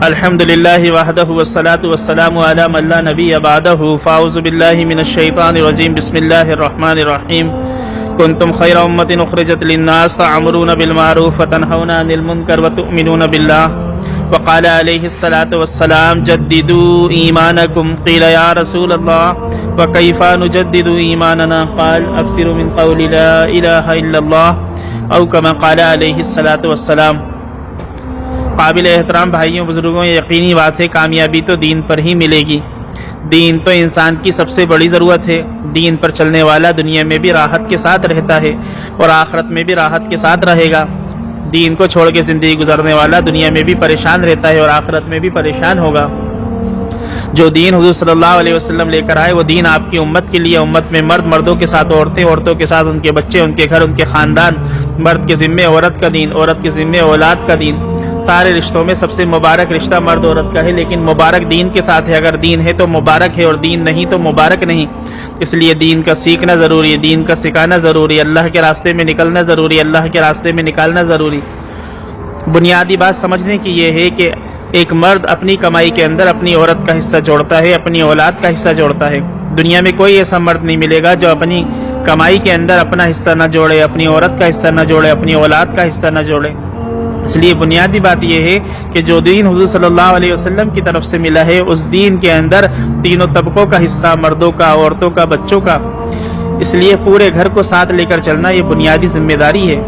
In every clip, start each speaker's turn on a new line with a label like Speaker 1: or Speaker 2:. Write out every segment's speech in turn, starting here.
Speaker 1: الحمد للہ وحدہ والصلاة والسلام علی من لا نبی بعدہ فاعوذ باللہ من الشیطان الرجیم بسم اللہ الرحمن الرحیم کنتم خیر امت اخرجت للناس تعمرون بالمعروف وتنہون عن المنکر وتؤمنون باللہ وقال علیہ الصلاة والسلام جددوا ایمانکم قیل یا رسول اللہ وکیف نجدد ایماننا قال ابصروا من قول لا الہ الا اللہ او کما قال علیہ الصلاة والسلام۔ قابل احترام بھائیوں بزرگوں، یہ یقینی بات ہے کامیابی تو دین پر ہی ملے گی۔ دین تو انسان کی سب سے بڑی ضرورت ہے۔ دین پر چلنے والا دنیا میں بھی راحت کے ساتھ رہتا ہے اور آخرت میں بھی راحت کے ساتھ رہے گا۔ دین کو چھوڑ کے زندگی گزارنے والا دنیا میں بھی پریشان رہتا ہے اور آخرت میں بھی پریشان ہوگا۔ جو دین حضور صلی اللہ علیہ وسلم لے کر آئے وہ دین آپ کی امت کے لیے، امت میں مرد مردوں کے ساتھ عورتیں، عورتوں کے ساتھ ان کے بچے، ان کے گھر، ان کے خاندان، مرد کے ذمے عورت کا دین، عورت کے ذمے اولاد کا دین۔ سارے رشتوں میں سب سے مبارک رشتہ مرد عورت کا ہے، لیکن مبارک دین کے ساتھ ہے۔ اگر دین ہے تو مبارک ہے اور دین نہیں تو مبارک نہیں۔ اس لیے دین کا سیکھنا ضروری ہے، دین کا سکھانا ضروری ہے، اللہ کے راستے میں نکلنا ضروری ہے، اللہ کے راستے میں نکالنا ضروری۔ بنیادی بات سمجھنے کی یہ ہے کہ ایک مرد اپنی کمائی کے اندر اپنی عورت کا حصہ جوڑتا ہے، اپنی اولاد کا حصہ جوڑتا ہے۔ دنیا میں کوئی ایسا مرد نہیں ملے گا جو اپنی کمائی کے اندر اپنا حصہ نہ جوڑے، اپنی عورت کا حصہ نہ جوڑے، اپنی اولاد کا حصہ نہ جوڑے۔ اس لیے بنیادی بات یہ ہے کہ جو دین حضور صلی اللہ علیہ وسلم کی طرف سے ملا ہے اس دین کے اندر تینوں طبقوں کا حصہ، مردوں کا، عورتوں کا، بچوں کا۔ اس لیے پورے گھر کو ساتھ لے کر چلنا یہ بنیادی ذمہ داری ہے۔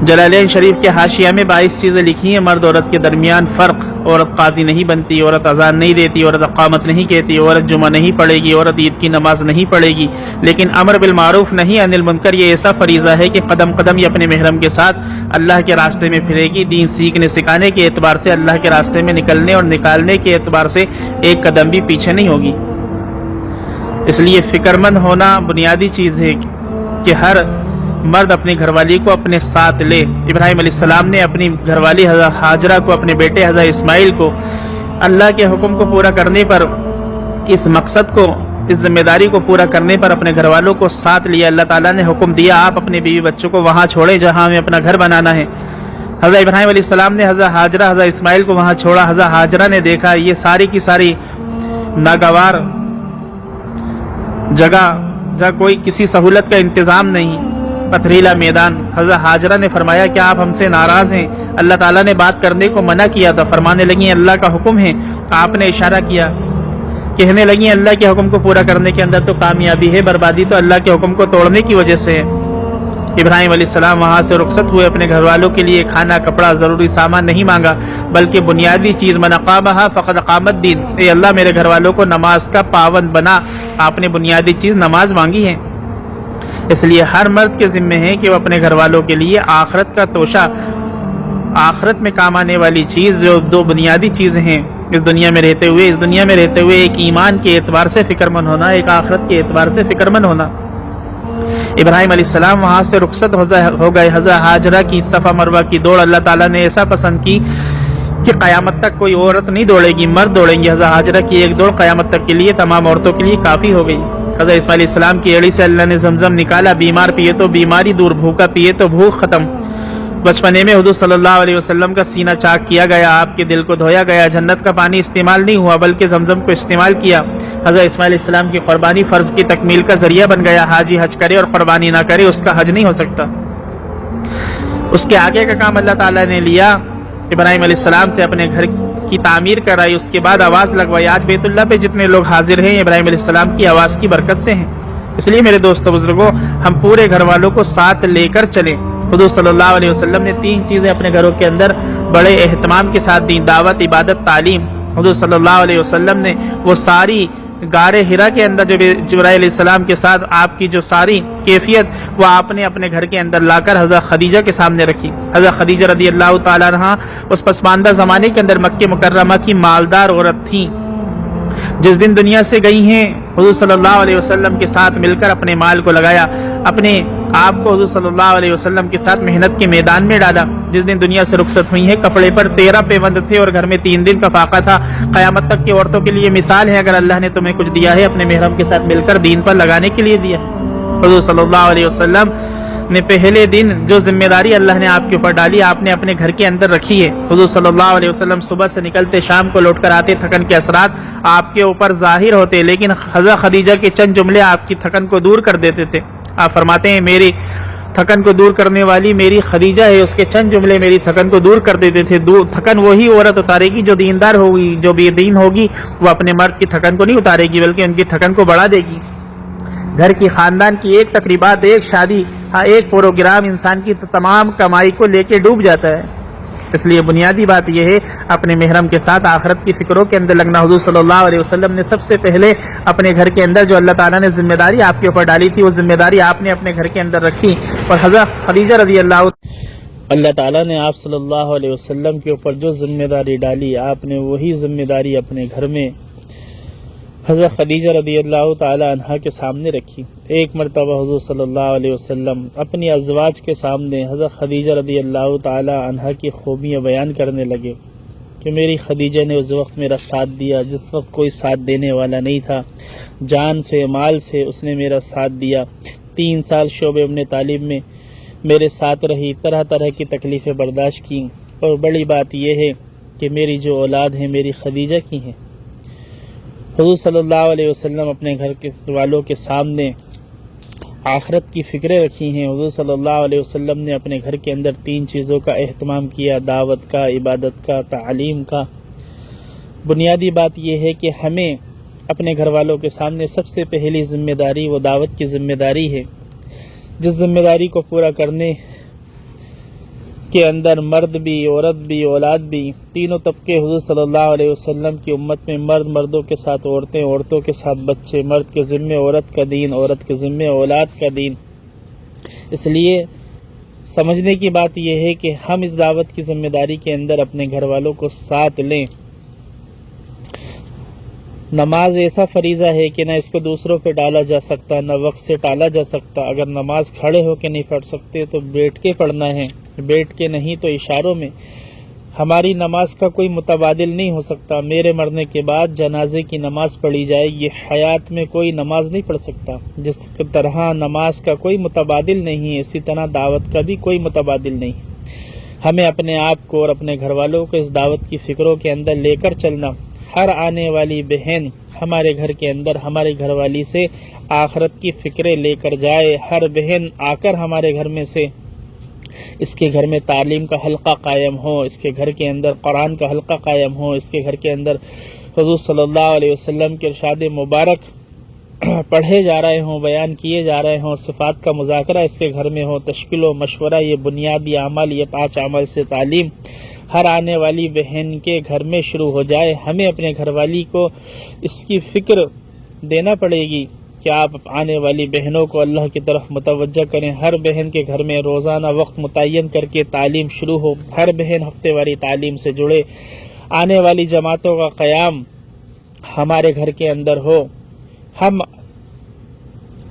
Speaker 1: جلالین شریف کے حاشیہ میں 22 چیزیں لکھی ہیں مرد عورت کے درمیان فرق۔ عورت قاضی نہیں بنتی، عورت اذان نہیں دیتی، عورت اقامت نہیں کہتی، عورت جمعہ نہیں پڑھے گی، عورت عید کی نماز نہیں پڑھے گی، لیکن امر بالمعروف نہیں عن المنکر یہ ایسا فریضہ ہے کہ قدم قدم یہ اپنے محرم کے ساتھ اللہ کے راستے میں پھرے گی۔ دین سیکھنے سکھانے کے اعتبار سے، اللہ کے راستے میں نکلنے اور نکالنے کے اعتبار سے ایک قدم بھی پیچھے نہیں ہوگی۔ اس لیے فکر مند ہونا بنیادی چیز ہے کہ ہر مرد اپنی گھر والی کو اپنے ساتھ لے۔ ابراہیم علیہ السلام نے اپنی گھر والی حضرت ہاجرہ کو، اپنے بیٹے حضرت اسماعیل کو اللہ کے حکم کو پورا کرنے پر، اس مقصد کو، اس ذمہ داری کو پورا کرنے پر اپنے گھر والوں کو ساتھ لیا۔ اللہ تعالیٰ نے حکم دیا آپ اپنے بیوی بچوں کو وہاں چھوڑیں جہاں ہمیں اپنا گھر بنانا ہے۔ حضرت ابراہیم علیہ السلام نے حضرت ہاجرہ، حضرت اسماعیل کو وہاں چھوڑا۔ حضرت ہاجرہ نے دیکھا یہ ساری کی ساری ناگوار جگہ جہاں کوئی کسی سہولت کا انتظام نہیں، پتھریلا میدان۔ حضرت ہاجرہ نے فرمایا کیا آپ ہم سے ناراض ہیں؟ اللہ تعالیٰ نے بات کرنے کو منع کیا تھا، فرمانے لگیں اللہ کا حکم ہے۔ آپ نے اشارہ کیا، کہنے لگیں اللہ کے حکم کو پورا کرنے کے اندر تو کامیابی ہے، بربادی تو اللہ کے حکم کو توڑنے کی وجہ سے ہے۔ ابراہیم علیہ السلام وہاں سے رخصت ہوئے، اپنے گھر والوں کے لیے کھانا، کپڑا، ضروری سامان نہیں مانگا، بلکہ بنیادی چیز من اقامہا فقد اقام الدین، اے اللہ میرے گھر والوں کو نماز کا پابند بنا۔ آپ نے بنیادی چیز نماز مانگی ہے۔ اس لیے ہر مرد کے ذمہ ہے کہ وہ اپنے گھر والوں کے لیے آخرت کا توشہ، آخرت میں کام آنے والی چیز، جو دو بنیادی چیزیں ہیں اس دنیا میں رہتے ہوئے، ایک ایمان کے اعتبار سے فکر مند ہونا، ایک آخرت کے اعتبار سے فکر مند ہونا۔ ابراہیم علیہ السلام وہاں سے رخصت ہو گئے۔ حضرت ہاجرہ کی صفا مروہ کی دوڑ اللہ تعالیٰ نے ایسا پسند کی کہ قیامت تک کوئی عورت نہیں دوڑے گی، مرد دوڑیں گے۔ حضرت ہاجرہ کی ایک دوڑ قیامت تک کے لیے تمام عورتوں کے لیے کافی ہو گئی۔ حضرت اسماعیل علیہ السلام کی ایڑی سے اللہ نے زمزم نکالا، بیمار پیے تو بیماری دور، بھوکا پیے تو بھوک ختم۔ بچپنے میں حضور صلی اللہ علیہ وسلم کا سینہ چاک کیا گیا، آپ کے دل کو دھویا گیا، جنت کا پانی استعمال نہیں ہوا بلکہ زمزم کو استعمال کیا۔ حضرت اسماعیل علیہ السلام کی قربانی فرض کی تکمیل کا ذریعہ بن گیا۔ حاجی حج کرے اور قربانی نہ کرے اس کا حج نہیں ہو سکتا۔ اس کے آگے کا کام اللہ تعالیٰ نے لیا، ابراہیم علیہ السلام سے اپنے گھر کی تعمیر کرائی، اس کے بعد آواز لگوائی۔ آج بیت اللہ پہ جتنے لوگ حاضر ہیں ابراہیم علیہ السلام کی آواز کی برکت سے ہیں۔ اس لیے میرے دوستو بزرگوں، ہم پورے گھر والوں کو ساتھ لے کر چلیں۔ حضور صلی اللہ علیہ وسلم نے 3 چیزیں اپنے گھروں کے اندر بڑے اہتمام کے ساتھ دیں: دعوت، عبادت، تعلیم۔ حضور صلی اللہ علیہ وسلم نے وہ ساری غار ہرا کے اندر جو جبرائیل علیہ السلام کے ساتھ آپ کی جو ساری کیفیت وہ آپ نے اپنے گھر کے اندر لا کر حضرت خدیجہ کے سامنے رکھی۔ حضرت خدیجہ رضی اللہ تعالیٰ عنہا اس پسماندہ زمانے کے اندر مکہ مکرمہ کی مالدار عورت تھیں۔ جس دن دنیا سے گئی ہیں حضور صلی اللہ علیہ وسلم کے ساتھ مل کر اپنے مال کو لگایا، اپنے آپ کو حضور صلی اللہ علیہ وسلم کے ساتھ محنت کے میدان میں ڈالا۔ جس دن دنیا سے رخصت ہوئی ہیں کپڑے پر 13 پیوند تھے اور گھر میں 3 دن کا فاقہ تھا۔ قیامت تک کی عورتوں کے لیے مثال ہے، اگر اللہ نے تمہیں کچھ دیا ہے اپنے محرم کے ساتھ مل کر دین پر لگانے کے لیے دیا۔ حضور صلی اللہ علیہ وسلم نے پہلے دن جو ذمہ داری اللہ نے آپ کے اوپر ڈالی آپ نے اپنے گھر کے اندر رکھی ہے۔ حضور صلی اللہ علیہ وسلم صبح سے نکلتے شام کو لوٹ کر آتے، تھکن کے اثرات آپ کے اوپر ظاہر ہوتے، لیکن حضرت خدیجہ کے چند جملے آپ کی تھکن کو دور کر دیتے تھے۔ آپ فرماتے ہیں میری تھکن کو دور کرنے والی میری خدیجہ ہے، اس کے چند جملے میری تھکن کو دور کر دیتے تھے۔ تھکن وہی عورت اتارے گی جو دیندار ہوگی، جو بے دین ہوگی وہ اپنے مرد کی تھکن کو نہیں اتارے گی بلکہ ان کی تھکن کو بڑھا دے گی۔ گھر کی خاندان کی ایک تقریبات، ایک شادی، ایک پروگرام انسان کی تمام کمائی کو لے کے ڈوب جاتا ہے۔ اس لیے بنیادی بات یہ ہے اپنے محرم کے ساتھ آخرت کی فکروں کے اندر لگنا۔ حضور صلی اللہ علیہ وسلم نے سب سے پہلے اپنے گھر کے اندر جو اللہ تعالیٰ نے ذمہ داری آپ کے اوپر ڈالی تھی وہ ذمہ داری آپ نے اپنے گھر کے اندر رکھی، اور حضرت خدیجہ رضی اللہ تعالیٰ نے آپ صلی اللہ علیہ وسلم کے اوپر جو ذمہ داری ڈالی آپ نے وہی ذمہ داری اپنے گھر میں حضرت خدیجہ رضی اللہ تعالی عنہ کے سامنے رکھی۔ ایک مرتبہ حضور صلی اللہ علیہ وسلم اپنی ازواج کے سامنے حضرت خدیجہ رضی اللہ تعالی عنہ کی خوبیاں بیان کرنے لگے کہ میری خدیجہ نے اس وقت میرا ساتھ دیا جس وقت کوئی ساتھ دینے والا نہیں تھا، جان سے مال سے اس نے میرا ساتھ دیا، 3 سال شعبہ ابن طالب میں میرے ساتھ رہی، طرح طرح کی تکلیفیں برداشت کی، اور بڑی بات یہ ہے کہ میری جو اولاد ہے میری خدیجہ کی ہیں۔ حضور صلی اللہ علیہ وسلم اپنے گھر کے والوں کے سامنے آخرت کی فکریں رکھی ہیں۔ حضور صلی اللہ علیہ وسلم نے اپنے گھر کے اندر 3 چیزوں کا اہتمام کیا، دعوت کا، عبادت کا، تعلیم کا۔ بنیادی بات یہ ہے کہ ہمیں اپنے گھر والوں کے سامنے سب سے پہلی ذمہ داری وہ دعوت کی ذمہ داری ہے، جس ذمہ داری کو پورا کرنے کے اندر مرد بھی، عورت بھی، اولاد بھی، تینوں طبقے حضور صلی اللہ علیہ وسلم کی امت میں، مرد مردوں کے ساتھ عورتیں، عورتوں کے ساتھ بچے، مرد کے ذمے عورت کا دین، عورت کے ذمے اولاد کا دین۔ اس لیے سمجھنے کی بات یہ ہے کہ ہم اس دعوت کی ذمہ داری کے اندر اپنے گھر والوں کو ساتھ لیں۔ نماز ایسا فریضہ ہے کہ نہ اس کو دوسروں پہ ڈالا جا سکتا، نہ وقت سے ٹالا جا سکتا۔ اگر نماز کھڑے ہو کے نہیں پڑھ سکتے تو بیٹھ کے پڑھنا ہے، بیٹھ کے نہیں تو اشاروں میں۔ ہماری نماز کا کوئی متبادل نہیں ہو سکتا۔ میرے مرنے کے بعد جنازے کی نماز پڑھی جائے گی، حیات میں کوئی نماز نہیں پڑھ سکتا۔ جس طرح نماز کا کوئی متبادل نہیں ہے اسی طرح دعوت کا بھی کوئی متبادل نہیں۔ ہمیں اپنے آپ کو اور اپنے گھر والوں کو اس دعوت کی فکروں کے اندر لے کر چلنا۔ ہر آنے والی بہن ہمارے گھر کے اندر ہماری گھر والی سے آخرت کی فکریں لے کر جائے۔ ہر بہن آ کر ہمارے گھر میں سے اس کے گھر میں تعلیم کا حلقہ قائم ہو، اس کے گھر کے اندر قرآن کا حلقہ قائم ہو، اس کے گھر کے اندر حضور صلی اللہ علیہ وسلم کے ارشاد مبارک پڑھے جا رہے ہوں، بیان کیے جا رہے ہوں، صفات کا مذاکرہ اس کے گھر میں ہو، تشکیل و مشورہ، یہ بنیادی عمل، یہ 5 عمل سے تعلیم ہر آنے والی بہن کے گھر میں شروع ہو جائے۔ ہمیں اپنے گھر والی کو اس کی فکر دینا پڑے گی کہ آپ آنے والی بہنوں کو اللہ کی طرف متوجہ کریں۔ ہر بہن کے گھر میں روزانہ وقت متعین کر کے تعلیم شروع ہو، ہر بہن ہفتے واری تعلیم سے جڑے، آنے والی جماعتوں کا قیام ہمارے گھر کے اندر ہو۔ ہم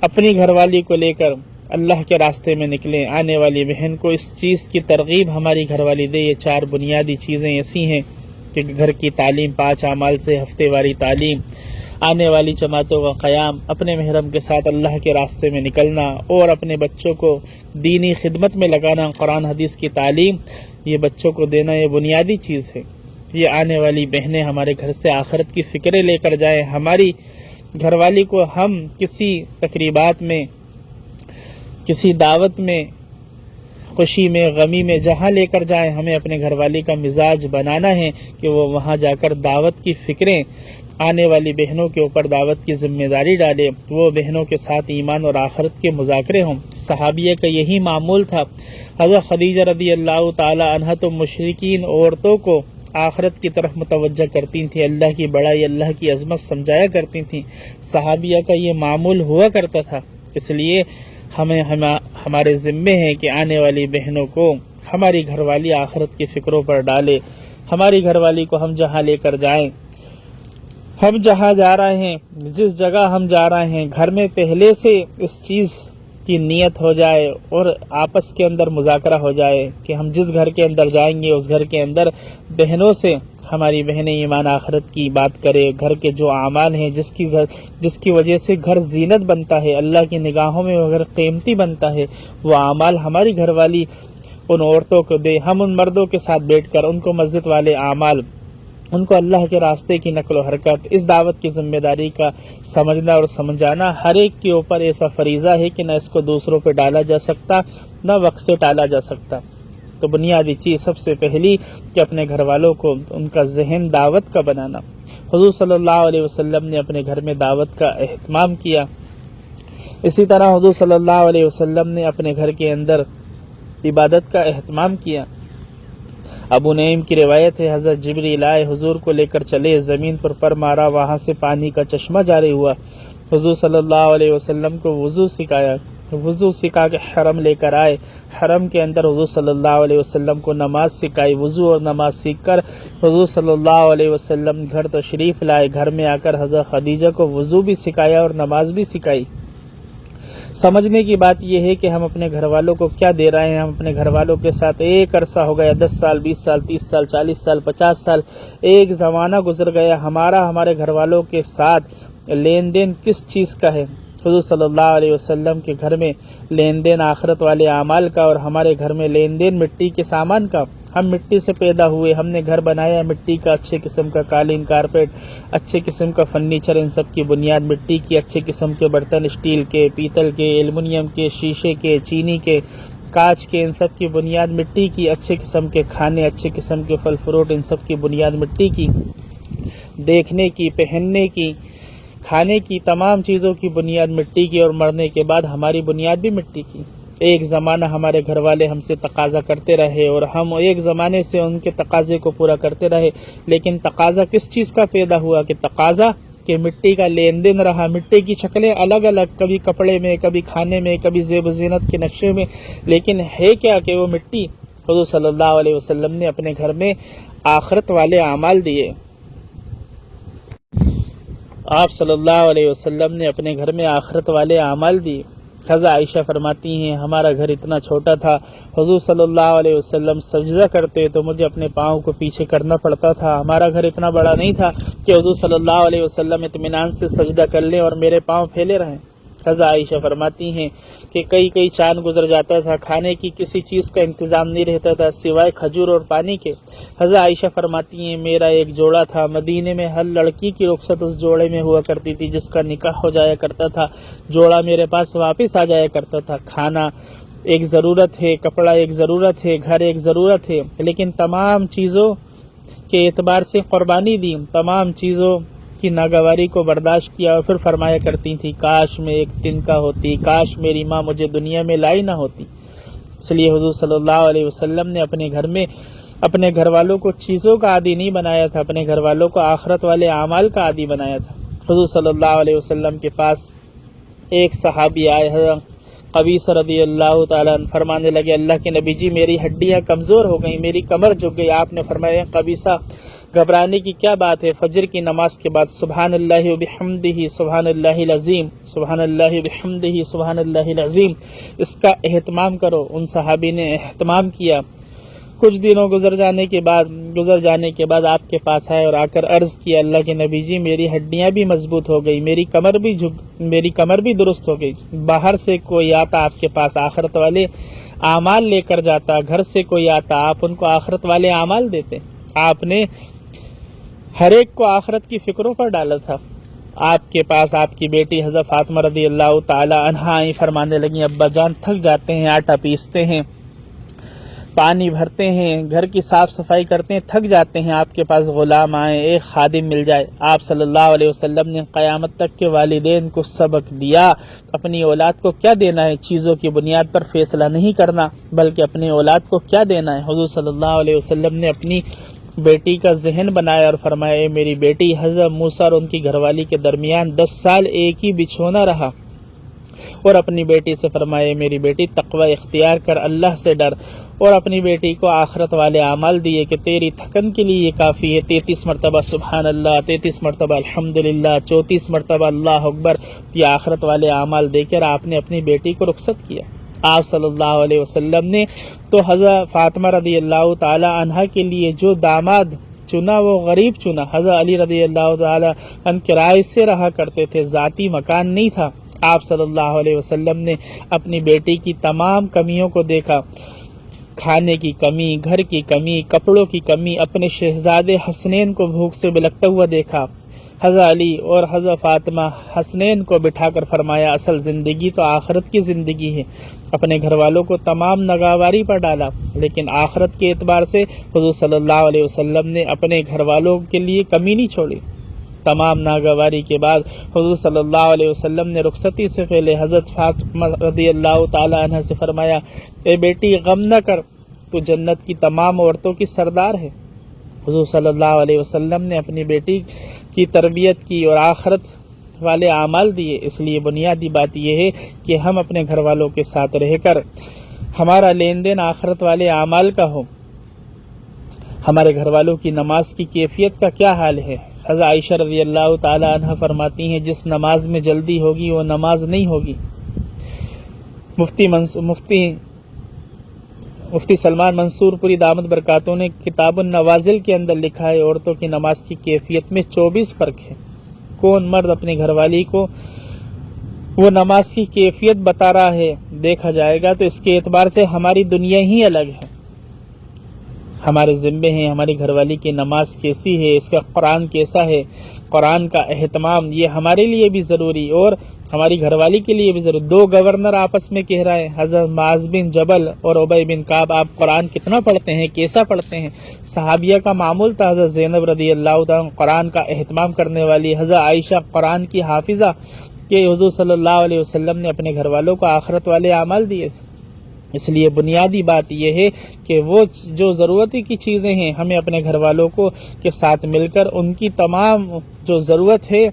Speaker 1: اپنی گھر والی کو لے کر اللہ کے راستے میں نکلیں، آنے والی بہن کو اس چیز کی ترغیب ہماری گھر والی دے۔ یہ 4 بنیادی چیزیں ایسی ہیں کہ گھر کی تعلیم، 5 اعمال سے ہفتے واری تعلیم، آنے والی جماعتوں کا قیام، اپنے محرم کے ساتھ اللہ کے راستے میں نکلنا، اور اپنے بچوں کو دینی خدمت میں لگانا، قرآن حدیث کی تعلیم یہ بچوں کو دینا، یہ بنیادی چیز ہے۔ یہ آنے والی بہنیں ہمارے گھر سے آخرت کی فکریں لے کر جائیں۔ ہماری گھر والی کو ہم کسی تقریبات میں، کسی دعوت میں، خوشی میں، غمی میں جہاں لے کر جائیں، ہمیں اپنے گھر والی کا مزاج بنانا ہے کہ وہ وہاں جا کر دعوت کی فکریں، آنے والی بہنوں کے اوپر دعوت کی ذمہ داری ڈالے، وہ بہنوں کے ساتھ ایمان اور آخرت کے مذاکرے ہوں۔ صحابیہ کا یہی معمول تھا۔ حضرت خدیجہ رضی اللہ تعالی عنہ تو مشرکین عورتوں کو آخرت کی طرف متوجہ کرتی تھیں، اللہ کی بڑائی، اللہ کی عظمت سمجھایا کرتی تھیں۔ صحابیہ کا یہ معمول ہوا کرتا تھا۔ اس لیے ہمارے ذمے ہیں کہ آنے والی بہنوں کو ہماری گھر والی آخرت کی فکروں پر ڈالے۔ ہماری گھر والی کو ہم جہاں لے کر جائیں، ہم جہاں جا رہے ہیں، جس جگہ ہم جا رہے ہیں، گھر میں پہلے سے اس چیز کی نیت ہو جائے اور آپس کے اندر مذاکرہ ہو جائے کہ ہم جس گھر کے اندر جائیں گے اس گھر کے اندر بہنوں سے ہماری بہنیں ایمان آخرت کی بات کرے، گھر کے جو اعمال ہیں جس کی وجہ سے گھر زینت بنتا ہے، اللہ کی نگاہوں میں اگر قیمتی بنتا ہے، وہ اعمال ہماری گھر والی ان عورتوں کو دے، ہم ان مردوں کے ساتھ بیٹھ کر ان کو مسجد والے اعمال، ان کو اللہ کے راستے کی نقل و حرکت، اس دعوت کی ذمہ داری کا سمجھنا اور سمجھانا ہر ایک کے اوپر ایسا فریضہ ہے کہ نہ اس کو دوسروں پہ ڈالا جا سکتا، نہ وقت سے ٹالا جا سکتا۔ تو بنیادی چیز سب سے پہلی کہ اپنے گھر والوں کو ان کا ذہن دعوت کا بنانا۔ حضور صلی اللہ علیہ وسلم نے اپنے گھر میں دعوت کا اہتمام کیا۔ اسی طرح حضور صلی اللہ علیہ وسلم نے اپنے گھر کے اندر عبادت کا اہتمام کیا۔ ابو نعیم کی روایت ہے، حضرت جبریل آئے، حضور کو لے کر چلے، زمین پر پر مارا، وہاں سے پانی کا چشمہ جاری ہوا۔ حضور صلی اللہ علیہ وسلم کو وضو سکھایا، وضو سکھا کے حرم لے کر آئے، حرم کے اندر حضور صلی اللہ علیہ وسلم کو نماز سکھائی، وضو اور نماز سیکھ کر حضور صلی اللہ علیہ وسلم گھر تشریف لائے، گھر میں آ کر حضرت خدیجہ کو وضو بھی سکھایا اور نماز بھی سکھائی۔ سمجھنے کی بات یہ ہے کہ ہم اپنے گھر والوں کو کیا دے رہے ہیں۔ ہم اپنے گھر والوں کے ساتھ ایک عرصہ ہو گیا، 10 سال 20 سال 30 سال 40 سال 50 سال، ایک زمانہ گزر گیا، ہمارے گھر والوں کے ساتھ لین دین کس چیز کا ہے؟ حضور صلی اللہ علیہ وسلم کے گھر میں لین دین آخرت والے اعمال کا، اور ہمارے گھر میں لین دین مٹی کے سامان کا۔ ہم مٹی سے پیدا ہوئے، ہم نے گھر بنایا مٹی کا، اچھے قسم کا قالین، کارپیٹ، اچھے قسم کا فرنیچر، ان سب کی بنیاد مٹی کی، اچھے قسم کے برتن، اسٹیل کے، پیتل کے، ایلومینیم کے، شیشے کے، چینی کے، کانچ کے، ان سب کی بنیاد مٹی کی، اچھے قسم کے کھانے، اچھے قسم کے پھل فروٹ، ان سب کی بنیاد مٹی کی، دیکھنے کی، پہننے کی، کھانے کی، تمام چیزوں کی بنیاد مٹی کی، اور مرنے کے بعد ہماری بنیاد بھی مٹی کی۔ ایک زمانہ ہمارے گھر والے ہم سے تقاضا کرتے رہے اور ہم ایک زمانے سے ان کے تقاضے کو پورا کرتے رہے، لیکن تقاضا کس چیز کا پیدا ہوا؟ کہ تقاضا کہ مٹی کا لین دین رہا، مٹی کی شکلیں الگ الگ، کبھی کپڑے میں، کبھی کھانے میں، کبھی زیب و زینت کے نقشے میں، لیکن ہے کیا کہ وہ مٹی۔ حضور صلی اللہ علیہ وسلم نے اپنے گھر میں آخرت والے اعمال دیے۔ آپ صلی اللہ علیہ وسلم نے اپنے گھر میں آخرت والے اعمال دیے۔ حضرت عائشہ فرماتی ہیں، ہمارا گھر اتنا چھوٹا تھا، حضور صلی اللہ علیہ وسلم سجدہ کرتے تو مجھے اپنے پاؤں کو پیچھے کرنا پڑتا تھا۔ ہمارا گھر اتنا بڑا نہیں تھا کہ حضور صلی اللہ علیہ وسلم اطمینان سے سجدہ کر لیں اور میرے پاؤں پھیلے رہیں۔ حضرت عائشہ فرماتی ہیں کہ کئی چاند گزر جاتا تھا، کھانے کی کسی چیز کا انتظام نہیں رہتا تھا سوائے کھجور اور پانی کے۔ حضرت عائشہ فرماتی ہیں، میرا ایک جوڑا تھا، مدینے میں ہر لڑکی کی رخصت اس جوڑے میں ہوا کرتی تھی، جس کا نکاح ہو جایا کرتا تھا، جوڑا میرے پاس واپس آ جایا کرتا تھا۔ کھانا ایک ضرورت ہے، کپڑا ایک ضرورت ہے، گھر ایک ضرورت ہے، لیکن تمام چیزوں کے اعتبار سے قربانی دی، تمام چیزوں کی ناگواری کو برداشت کیا، اور پھر فرمایا کرتی تھی، کاش میں ایک تنکا ہوتی، کاش میری ماں مجھے دنیا میں لائی نہ ہوتی۔ اس لیے حضور صلی اللہ علیہ وسلم نے اپنے گھر میں اپنے گھر والوں کو چیزوں کا عادی نہیں بنایا تھا، اپنے گھر والوں کو آخرت والے اعمال کا عادی بنایا تھا۔ حضور صلی اللہ علیہ وسلم کے پاس ایک صحابی آئے، حضرت قبیصہ رضی اللہ تعالیٰ عنہ، فرمانے لگے، اللہ کے نبی جی میری ہڈیاں کمزور ہو گئیں، میری کمر جھک گئی۔ آپ نے فرمایا، قبیصہ گھبرانے کی کیا بات ہے؟ فجر کی نماز کے بعد سبحان اللہ و بحمدہ سبحان اللہ العظیم، سبحان اللہ و بحمدہ سبحان اللہ العظیم، اس کا اہتمام کرو۔ ان صحابی نے اہتمام کیا۔ کچھ دنوں گزر جانے کے بعد آپ کے پاس آئے اور آ کر عرض کیا، اللہ کے نبی جی میری ہڈیاں بھی مضبوط ہو گئی، میری کمر بھی درست ہو گئی۔ باہر سے کوئی آتا آپ کے پاس آخرت والے اعمال لے کر جاتا، گھر سے کوئی آتا آپ ان کو آخرت والے اعمال دیتے۔ آپ نے ہر ایک کو آخرت کی فکروں پر ڈالا تھا۔ آپ کے پاس آپ کی بیٹی حضرت فاطمہ رضی اللہ تعالی عنہا آئی، فرمانے لگی، ابا جان تھک جاتے ہیں، آٹا پیستے ہیں، پانی بھرتے ہیں، گھر کی صاف صفائی کرتے ہیں، تھک جاتے ہیں، آپ کے پاس غلام آئے، ایک خادم مل جائے۔ آپ صلی اللہ علیہ وسلم نے قیامت تک کے والدین کو سبق دیا، اپنی اولاد کو کیا دینا ہے، چیزوں کی بنیاد پر فیصلہ نہیں کرنا، بلکہ اپنی اولاد کو کیا دینا ہے۔ حضور صلی اللہ علیہ وسلم نے اپنی بیٹی کا ذہن بنایا اور فرمایا، اے میری بیٹی، حضرت موسیٰ اور ان کی گھر والی کے درمیان 10 سال ایک ہی بچھونا رہا، اور اپنی بیٹی سے فرمایا، میری بیٹی تقوی اختیار کر، اللہ سے ڈر، اور اپنی بیٹی کو آخرت والے اعمال دیے کہ تیری تھکن کے لیے یہ کافی ہے۔ 33 مرتبہ سبحان اللہ، 33 مرتبہ الحمدللہ، 34 مرتبہ اللہ اکبر، یہ آخرت والے اعمال دے کر آپ نے اپنی بیٹی کو رخصت کیا۔ آپ صلی اللہ علیہ وسلم نے تو حضرت فاطمہ رضی اللہ تعالی عنہا کے لیے جو داماد چنا وہ غریب چنا۔ حضرت علی رضی اللہ تعالی عنہ کرائے سے رہا کرتے تھے، ذاتی مکان نہیں تھا۔ آپ صلی اللہ علیہ وسلم نے اپنی بیٹی کی تمام کمیوں کو دیکھا، کھانے کی کمی، گھر کی کمی، کپڑوں کی کمی، اپنے شہزادے حسنین کو بھوک سے بلکتا ہوا دیکھا۔ حضرت علی اور حضرت فاطمہ حسنین کو بٹھا کر فرمایا اصل زندگی تو آخرت کی زندگی ہے۔ اپنے گھر والوں کو تمام ناگواری پر ڈالا، لیکن آخرت کے اعتبار سے حضور صلی اللہ علیہ وسلم نے اپنے گھر والوں کے لیے کمی نہیں چھوڑی۔ تمام ناگواری کے بعد حضور صلی اللہ علیہ وسلم نے رخصتی سے پہلے حضرت فاطمہ رضی اللہ تعالی عنہ سے فرمایا اے بیٹی غم نہ کر، تو جنت کی تمام عورتوں کی سردار ہے۔ حضور صلی اللہ علیہ وسلم نے اپنی بیٹی کی تربیت کی اور آخرت والے اعمال دیے۔ اس لیے بنیادی بات یہ ہے کہ ہم اپنے گھر والوں کے ساتھ رہ کر ہمارا لین دین آخرت والے اعمال کا ہو۔ ہمارے گھر والوں کی نماز کی کیفیت کا کیا حال ہے؟ حضرت عائشہ رضی اللہ تعالی عنہ فرماتی ہیں جس نماز میں جلدی ہوگی وہ نماز نہیں ہوگی۔ مفتی سلمان منصور پوری دامت برکاتوں نے کتاب النوازل کے اندر لکھا ہے عورتوں کی نماز کی کیفیت میں 24 فرق ہے۔ کون مرد اپنی گھر والی کو وہ نماز کی کیفیت بتا رہا ہے دیکھا جائے گا تو اس کے اعتبار سے ہماری دنیا ہی الگ ہے۔ ہمارے ذمے ہیں ہماری گھر والی کی نماز کیسی ہے، اس کا قرآن کیسا ہے، قرآن کا اہتمام یہ ہمارے لیے بھی ضروری اور ہماری گھر والی کے لیے بھی ضروری۔ 2 گورنر آپس میں کہہ رہے ہیں، حضرت معاذ بن جبل اور ابی بن کعب آپ قرآن کتنا پڑھتے ہیں، کیسا پڑھتے ہیں؟ صحابیہ کا معمول تھا، حضرت زینب رضی اللہ تعالیٰ قرآن کا اہتمام کرنے والی، حضرت عائشہ قرآن کی حافظہ، کہ حضور صلی اللہ علیہ وسلم نے اپنے گھر والوں کو آخرت والے اعمال دیے تھے۔ اس لیے بنیادی بات یہ ہے کہ وہ جو ضرورت کی چیزیں ہیں ہمیں اپنے گھر والوں کو کے ساتھ مل کر ان کی تمام جو ضرورت ہے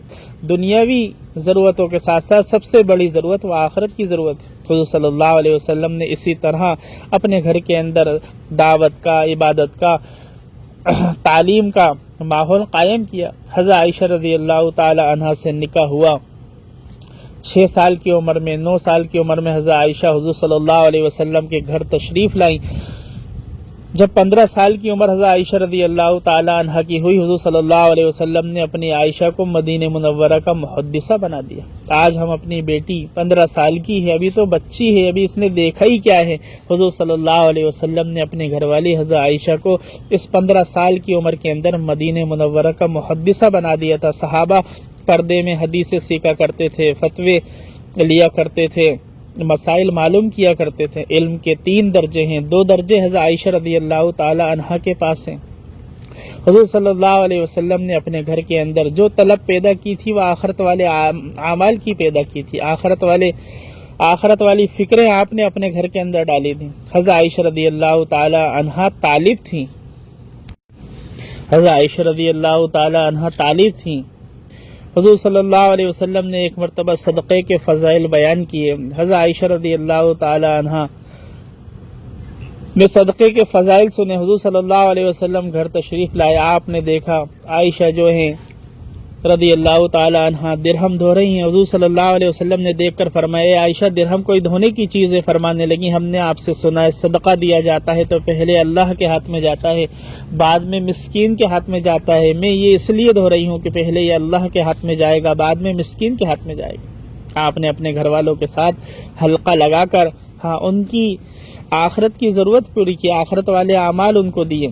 Speaker 1: دنیاوی ضرورتوں کے ساتھ ساتھ سب سے بڑی ضرورت وہ آخرت کی ضرورت ہے۔ حضور صلی اللہ علیہ وسلم نے اسی طرح اپنے گھر کے اندر دعوت کا، عبادت کا، تعلیم کا ماحول قائم کیا۔ حضرت عائشہ رضی اللہ تعالی عنہ سے نکاح ہوا 6 سال کی عمر میں، 9 سال کی عمر میں حضرت عائشہ حضور صلی اللہ علیہ وسلم کے گھر تشریف لائیں۔ جب 15 سال کی عمر حضرت عائشہ رضی اللہ تعالی عنہ کی ہوئی، حضور صلی اللہ علیہ وسلم نے اپنی عائشہ کو مدینہ منورہ کا محدثہ بنا دیا۔ آج ہم اپنی بیٹی 15 سال کی ہے، ابھی تو بچی ہے، ابھی اس نے دیکھا ہی کیا ہے، حضور صلی اللہ علیہ وسلم نے اپنے گھر والی حضرت عائشہ کو اس 15 سال کی عمر کے اندر مدینہ منورہ کا محدثہ بنا دیا تھا۔ صحابہ پردے میں حدیثیں سیکھا کرتے تھے، فتوے لیا کرتے تھے، مسائل معلوم کیا کرتے تھے۔ علم کے 3 درجے ہیں، 2 درجے حضرت عائشہ رضی اللہ تعالی عنہ کے پاس ہیں۔ حضور صلی اللہ علیہ وسلم نے اپنے گھر کے اندر جو طلب پیدا کی تھی وہ آخرت والے اعمال کی پیدا کی تھی، آخرت والی فکریں آپ نے اپنے گھر کے اندر ڈالی تھیں۔ حضرت عائشہ رضی اللہ تعالی عنہ طالب تھیں، حضرت عائشہ رضی اللہ تعالی عنہ طالب تھیں۔ حضور صلی اللہ علیہ وسلم نے ایک مرتبہ صدقے کے فضائل بیان کیے۔ حضرت عائشہ رضی اللہ تعالی عنہ نے صدقے کے فضائل سنے۔ حضور صلی اللہ علیہ وسلم گھر تشریف لائے، آپ نے دیکھا عائشہ جو ہیں رضی اللہ تعالی عنہ درہم دھو رہی ہیں۔ حضور صلی اللہ علیہ وسلم نے دیکھ کر فرمایا عائشہ درہم کوئی دھونے کی چیز ہے؟ فرمانے لگی ہم نے آپ سے سنا ہے صدقہ دیا جاتا ہے تو پہلے اللہ کے ہاتھ میں جاتا ہے، بعد میں مسکین کے ہاتھ میں جاتا ہے، میں یہ اس لیے دھو رہی ہوں کہ پہلے یہ اللہ کے ہاتھ میں جائے گا، بعد میں مسکین کے ہاتھ میں جائے گا۔ آپ نے اپنے گھر والوں کے ساتھ حلقہ لگا کر ان کی آخرت کی ضرورت پوری کی، آخرت والے اعمال ان کو دیے۔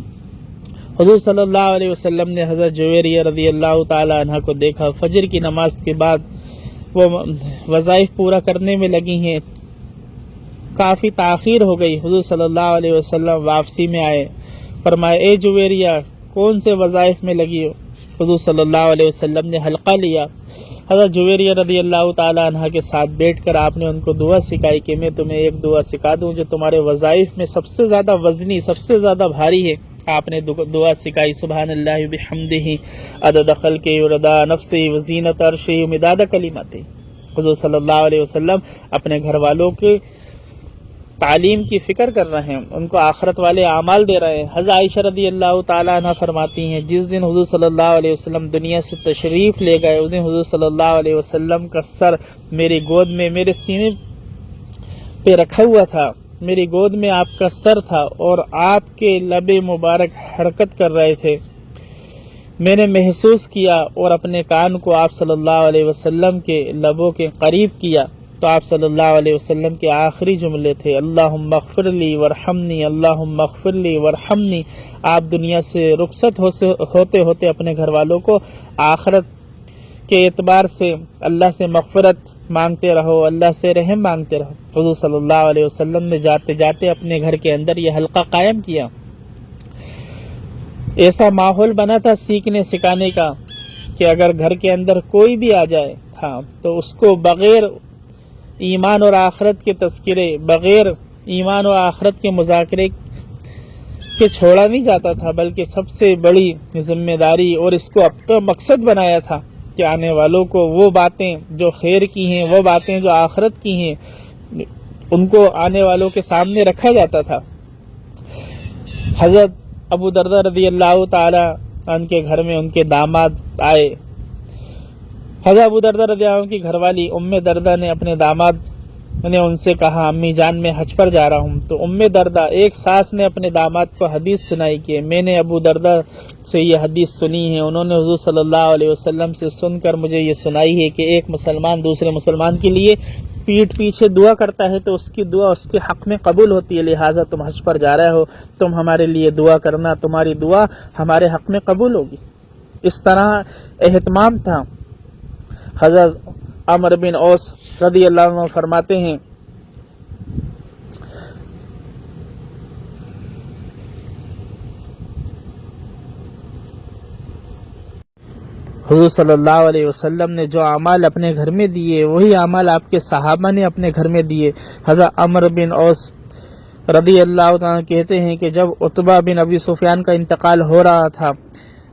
Speaker 1: حضور صلی اللہ علیہ وسلم نے حضرت جویریہ رضی اللہ تعالی عنہ کو دیکھا، فجر کی نماز کے بعد وہ وظائف پورا کرنے میں لگی ہیں، کافی تاخیر ہو گئی۔ حضور صلی اللہ علیہ وسلم واپسی میں آئے، فرمایا اے جویریہ کون سے وظائف میں لگی ہو؟ حضور صلی اللہ علیہ وسلم نے حلقہ لیا۔ حضرت جویریہ رضی اللہ تعالی عنہ کے ساتھ بیٹھ کر آپ نے ان کو دعا سکھائی کہ میں تمہیں ایک دعا سکھا دوں جو تمہارے وظائف میں سب سے زیادہ وزنی، سب سے زیادہ بھاری ہے۔ آپ نے دعا سکھائی سبحان اللہ بحمدہ عدد خلقہ ورضا نفسہ وزینت عرشہ ومداد کلماتہ۔ حضور صلی اللہ علیہ وسلم اپنے گھر والوں کے تعلیم کی فکر کر رہے ہیں، ان کو آخرت والے اعمال دے رہے ہیں۔ حضرت عائشہ رضی اللہ تعالی عنہ فرماتی ہیں جس دن حضور صلی اللہ علیہ وسلم دنیا سے تشریف لے گئے اس دن حضور صلی اللہ علیہ وسلم کا سر میری گود میں میرے سینے پہ رکھا ہوا تھا، میری گود میں آپ کا سر تھا اور آپ کے لب مبارک حرکت کر رہے تھے۔ میں نے محسوس کیا اور اپنے کان کو آپ صلی اللہ علیہ وسلم کے لبوں کے قریب کیا تو آپ صلی اللہ علیہ وسلم کے آخری جملے تھے، اللہم اغفر لی ورحمنی، اللہم اغفر لی ورحمنی۔ آپ دنیا سے رخصت ہوتے ہوتے اپنے گھر والوں کو آخرت کے اعتبار سے اللہ سے مغفرت مانگتے رہو، اللہ سے رحم مانگتے رہو۔ حضور صلی اللہ علیہ وسلم نے جاتے جاتے اپنے گھر کے اندر یہ حلقہ قائم کیا۔ ایسا ماحول بنا تھا سیکھنے سکھانے کا کہ اگر گھر کے اندر کوئی بھی آ جائے تھا تو اس کو بغیر ایمان اور آخرت کے تذکرے، بغیر ایمان اور آخرت کے مذاکرے کے چھوڑا نہیں جاتا تھا، بلکہ سب سے بڑی ذمہ داری اور اس کو اپنا مقصد بنایا تھا کہ آنے والوں کو وہ باتیں جو خیر کی ہیں، وہ باتیں جو آخرت کی ہیں، ان کو آنے والوں کے سامنے رکھا جاتا تھا۔ حضرت ابو دردہ رضی اللہ تعالی عنہ کے گھر میں ان کے داماد آئے۔ حضرت ابو دردہ رضی اللہ عنہ کی گھر والی ام دردہ نے اپنے داماد نے ان سے کہا، امی جان میں حج پر جا رہا ہوں۔ تو ام دردہ ایک ساس نے اپنے داماد کو حدیث سنائی کہ میں نے ابو دردہ سے یہ حدیث سنی ہے، انہوں نے حضور صلی اللہ علیہ وسلم سے سن کر مجھے یہ سنائی ہے کہ ایک مسلمان دوسرے مسلمان کے لیے پیٹھ پیچھے دعا کرتا ہے تو اس کی دعا اس کے حق میں قبول ہوتی ہے، لہٰذا تم حج پر جا رہے ہو، تم ہمارے لیے دعا کرنا، تمہاری دعا ہمارے حق میں قبول ہوگی۔ اس طرح اہتمام تھا۔ حضرت عمرو بن اوس رضی اللہ عنہ فرماتے ہیں، حضور صلی اللہ علیہ وسلم نے جو اعمال اپنے گھر میں دیے وہی اعمال آپ کے صحابہ نے اپنے گھر میں دیے۔ حضرت عمرو بن اوس رضی اللہ عنہ کہتے ہیں کہ جب عتبہ بن ابی سفیان کا انتقال ہو رہا تھا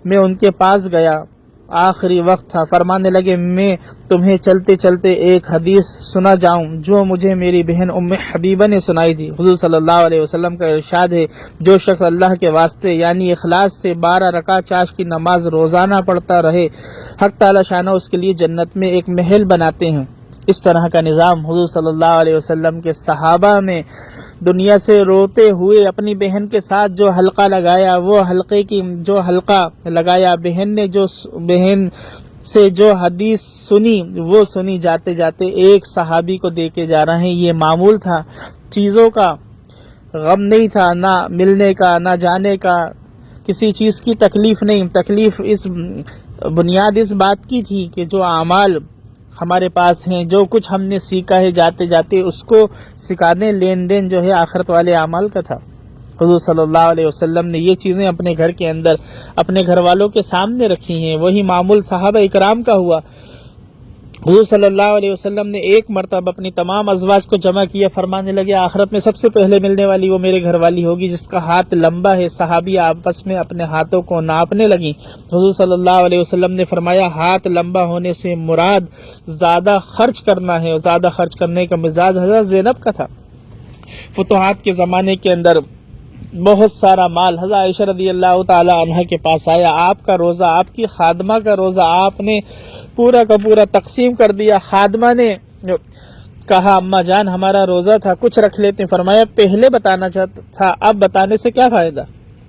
Speaker 1: میں ان کے پاس گیا، آخری وقت تھا، فرمانے لگے میں تمہیں چلتے چلتے ایک حدیث سنا جاؤں جو مجھے میری بہن ام حبیبہ نے سنائی تھی۔ حضور صلی اللہ علیہ وسلم کا ارشاد ہے، جو شخص اللہ کے واسطے یعنی اخلاص سے 12 رکعت چاش کی نماز روزانہ پڑھتا رہے، حق تعالی شانہ اس کے لیے جنت میں ایک محل بناتے ہیں۔ اس طرح کا نظام حضور صلی اللہ علیہ وسلم کے صحابہ نے دنیا سے روتے ہوئے اپنی بہن کے ساتھ جو حلقہ لگایا، وہ حلقے کی جو حلقہ لگایا، بہن نے جو بہن سے جو حدیث سنی وہ سنی، جاتے جاتے ایک صحابی کو دے کے جا رہے ہیں۔ یہ معمول تھا، چیزوں کا غم نہیں تھا، نہ ملنے کا نہ جانے کا، کسی چیز کی تکلیف نہیں، تکلیف اس بنیاد اس بات کی تھی کہ جو اعمال ہمارے پاس ہیں، جو کچھ ہم نے سیکھا ہے، جاتے جاتے اس کو سکھانے، لین دین جو ہے آخرت والے اعمال کا تھا۔ حضور صلی اللہ علیہ وسلم نے یہ چیزیں اپنے گھر کے اندر اپنے گھر والوں کے سامنے رکھی ہیں، وہی معمول صحابہ اکرام کا ہوا۔ حضور صلی اللہ علیہ وسلم نے ایک مرتبہ اپنی تمام ازواج کو جمع کیا، فرمانے لگے آخرت میں سب سے پہلے ملنے والی وہ میرے گھر والی ہوگی جس کا ہاتھ لمبا ہے۔ صحابی آپس میں اپنے ہاتھوں کو ناپنے لگیں۔ حضور صلی اللہ علیہ وسلم نے فرمایا ہاتھ لمبا ہونے سے مراد زیادہ خرچ کرنا ہے، اور زیادہ خرچ کرنے کا مزاج حضرت زینب کا تھا۔ فتوحات کے زمانے کے اندر بہت سارا مال حضرت عائشہ رضی اللہ تعالی عنہ کے پاس آیا، آپ کا روزہ، آپ کی خادمہ کا روزہ آپ نے پورا کا پورا تقسیم کر دیا۔ خادمہ نے کہا اماں جان ہمارا روزہ تھا، کچھ رکھ لیتے ہیں۔ فرمایا پہلے بتانا چاہتا تھا، اب بتانے سے کیا فائدہ۔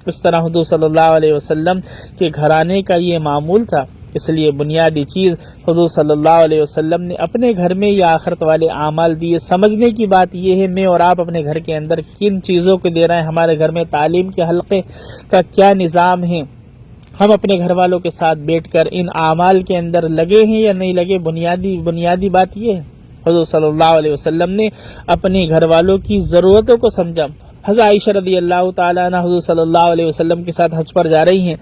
Speaker 1: اس طرح حضور صلی اللہ علیہ وسلم کے گھرانے کا یہ معمول تھا، اس لیے بنیادی چیز حضور صلی اللہ علیہ وسلم نے اپنے گھر میں یہ آخرت والے اعمال دیے۔ سمجھنے کی بات یہ ہے میں اور آپ اپنے گھر کے اندر کن چیزوں کو دے رہے ہیں، ہمارے گھر میں تعلیم کے حلقے کا کیا نظام ہے، ہم اپنے گھر والوں کے ساتھ بیٹھ کر ان اعمال کے اندر لگے ہیں یا نہیں لگے۔ بنیادی بات یہ ہے حضور صلی اللہ علیہ وسلم نے اپنے گھر والوں کی ضرورتوں کو سمجھا۔ حضرت عائشہ رضی اللہ تعالیٰ عنہ حضور صلی اللہ علیہ وسلم کے ساتھ حج پر جا رہی ہیں،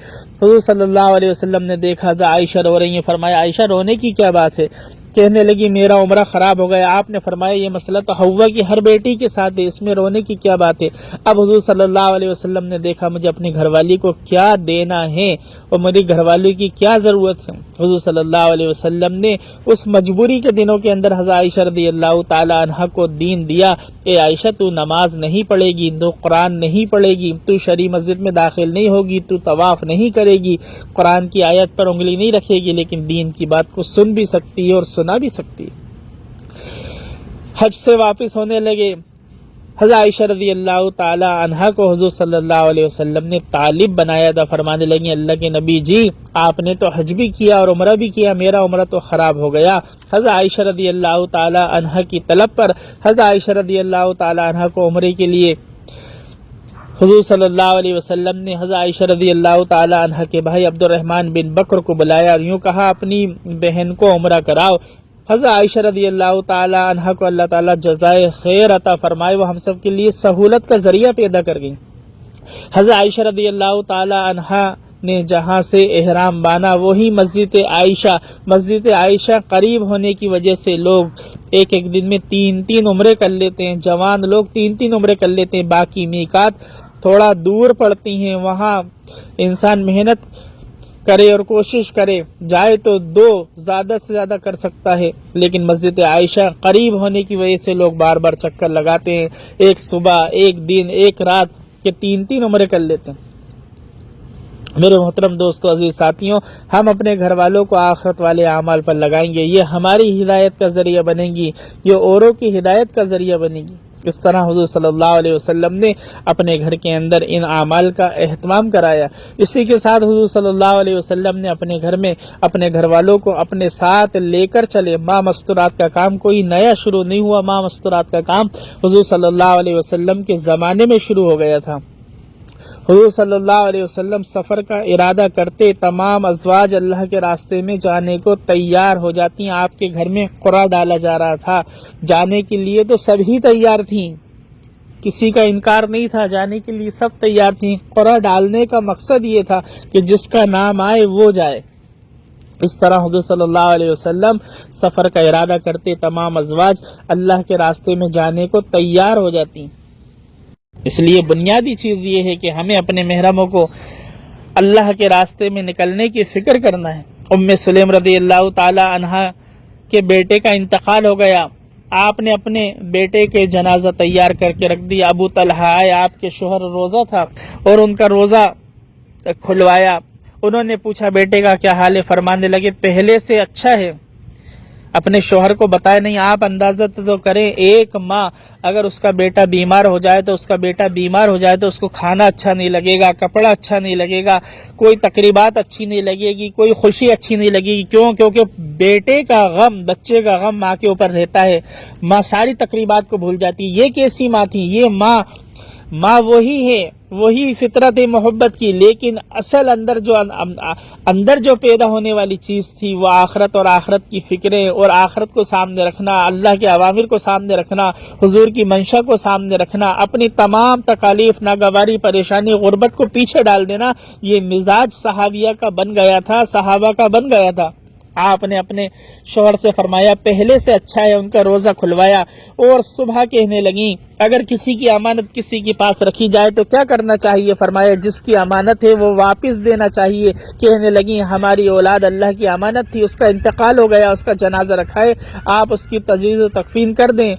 Speaker 1: حضور صلی اللہ علیہ وسلم نے دیکھا حضرت عائشہ رو رہی ہیں، فرمایا عائشہ رونے کی کیا بات ہے؟ کہنے لگی میرا عمرہ خراب ہو گیا۔ آپ نے فرمایا یہ مسئلہ تو حوا کی ہر بیٹی کے ساتھ ہے، اس میں رونے کی کیا بات ہے؟ اب حضور صلی اللہ علیہ وسلم نے دیکھا مجھے اپنی گھر والی کو کیا دینا ہے اور میری گھر والی کی کیا ضرورت ہے۔ حضور صلی اللہ علیہ وسلم نے اس مجبوری کے دنوں کے اندر حضرت عائشہ رضی اللہ تعالی عنہ کو دین دیا، اے عائشہ تو نماز نہیں پڑھے گی، تو قرآن نہیں پڑھے گی، تو شرعی مسجد میں داخل نہیں ہوگی، تو طواف نہیں کرے گی، قرآن کی آیت پر انگلی نہیں رکھے گی، لیکن دین کی بات کو سن بھی سکتی ہے اور سنا بھی سکتی۔ حج سے واپس ہونے لگے، حضرت عائشہ رضی اللہ تعالی عنہا کو حضور صلی اللہ علیہ وسلم نے طالب بنایا تھا، فرمانے لگی اللہ کے نبی جی آپ نے تو حج بھی کیا اور عمرہ بھی کیا، میرا عمرہ تو خراب ہو گیا۔ حضرت عائشہ رضی اللہ تعالی عنہا کی طلب پر حضرت عائشہ رضی اللہ تعالی عنہا کو عمرے کے لیے حضور صلی اللہ علیہ وسلم نے حضرت عائشہ رضی اللہ تعالی عنہ کے بھائی عبد الرحمن بن بکر کو بلایا اور یوں کہا اپنی بہن کو عمرہ کراؤ۔ حضرت عائشہ رضی اللہ تعالی عنہ کو اللہ تعالیٰ جزائے خیر عطا فرمائے، وہ ہم سب کے لیے سہولت کا ذریعہ پیدا کر گئی۔ حضرت عائشہ رضی اللہ تعالی عنہ نے جہاں سے احرام بانا وہی مسجد عائشہ قریب ہونے کی وجہ سے لوگ ایک ایک دن میں تین عمرے کر لیتے ہیں، جوان لوگ تین عمرے کر لیتے ہیں۔ باقی میقات تھوڑا دور پڑتی ہیں، وہاں انسان محنت کرے اور کوشش کرے جائے تو زیادہ سے زیادہ کر سکتا ہے، لیکن مسجد عائشہ قریب ہونے کی وجہ سے لوگ بار بار چکر لگاتے ہیں، ایک صبح ایک دن ایک رات کے تین عمرے کر لیتے ہیں۔ میرے محترم دوستو عزیز ساتھیوں، ہم اپنے گھر والوں کو آخرت والے اعمال پر لگائیں گے، یہ ہماری ہدایت کا ذریعہ بنے گی، یہ اوروں کی ہدایت کا ذریعہ بنے گی۔ اس طرح حضور صلی اللہ علیہ وسلم نے اپنے گھر کے اندر ان اعمال کا اہتمام کرایا۔ اسی کے ساتھ حضور صلی اللہ علیہ وسلم نے اپنے گھر میں اپنے گھر والوں کو اپنے ساتھ لے کر چلے۔ ماں مستورات کا کام کوئی نیا شروع نہیں ہوا، ماں مستورات کا کام حضور صلی اللہ علیہ وسلم کے زمانے میں شروع ہو گیا تھا۔ حضور صلی اللہ علیہ وسلم سفر کا ارادہ کرتے تمام ازواج اللہ کے راستے میں جانے کو تیار ہو جاتی ہیں۔ آپ کے گھر میں قرعہ ڈالا جا رہا تھا، جانے کے لیے تو سبھی تیار تھیں، کسی کا انکار نہیں تھا، جانے کے لیے سب تیار تھیں۔ قرعہ ڈالنے کا مقصد یہ تھا کہ جس کا نام آئے وہ جائے۔ اس طرح حضور صلی اللہ علیہ وسلم سفر کا ارادہ کرتے تمام ازواج اللہ کے راستے میں جانے کو تیار ہو جاتی ہیں۔ اس لیے بنیادی چیز یہ ہے کہ ہمیں اپنے محرموں کو اللہ کے راستے میں نکلنے کی فکر کرنا ہے۔ ام سلیم رضی اللہ تعالی عنہ کے بیٹے کا انتقال ہو گیا، آپ نے اپنے بیٹے کے جنازہ تیار کر کے رکھ دیا۔ ابو طلحہ آئے، آپ کے شوہر روزہ تھا اور ان کا روزہ کھلوایا۔ انہوں نے پوچھا بیٹے کا کیا حال ہے، فرمانے لگے پہلے سے اچھا ہے۔ اپنے شوہر کو بتایا نہیں، آپ اندازہ تو کریں، ایک ماں اگر اس کا بیٹا بیمار ہو جائے تو اس کو کھانا اچھا نہیں لگے گا، کپڑا اچھا نہیں لگے گا، کوئی تقریبات اچھی نہیں لگے گی، کوئی خوشی اچھی نہیں لگے گی۔ کیونکہ بیٹے کا غم، بچے کا غم ماں کے اوپر رہتا ہے، ماں ساری تقریبات کو بھول جاتی ہے۔ یہ کیسی ماں تھی؟ یہ ماں وہی ہے، وہی فطرت محبت کی، لیکن اصل اندر جو پیدا ہونے والی چیز تھی وہ آخرت اور آخرت کی فکریں اور آخرت کو سامنے رکھنا، اللہ کے اوامر کو سامنے رکھنا، حضور کی منشا کو سامنے رکھنا، اپنی تمام تکالیف، ناگواری، پریشانی، غربت کو پیچھے ڈال دینا، یہ مزاج صحابیہ کا بن گیا تھا، صحابہ کا بن گیا تھا۔ آپ نے اپنے شوہر سے فرمایا پہلے سے اچھا ہے، ان کا روزہ کھلوایا اور صبح کہنے لگیں اگر کسی کی امانت کسی کے پاس رکھی جائے تو کیا کرنا چاہیے؟ فرمایا جس کی امانت ہے وہ واپس دینا چاہیے۔ کہنے لگیں ہماری اولاد اللہ کی امانت تھی، اس کا انتقال ہو گیا، اس کا جنازہ رکھا ہے، آپ اس کی تجہیز و تکفین کر دیں۔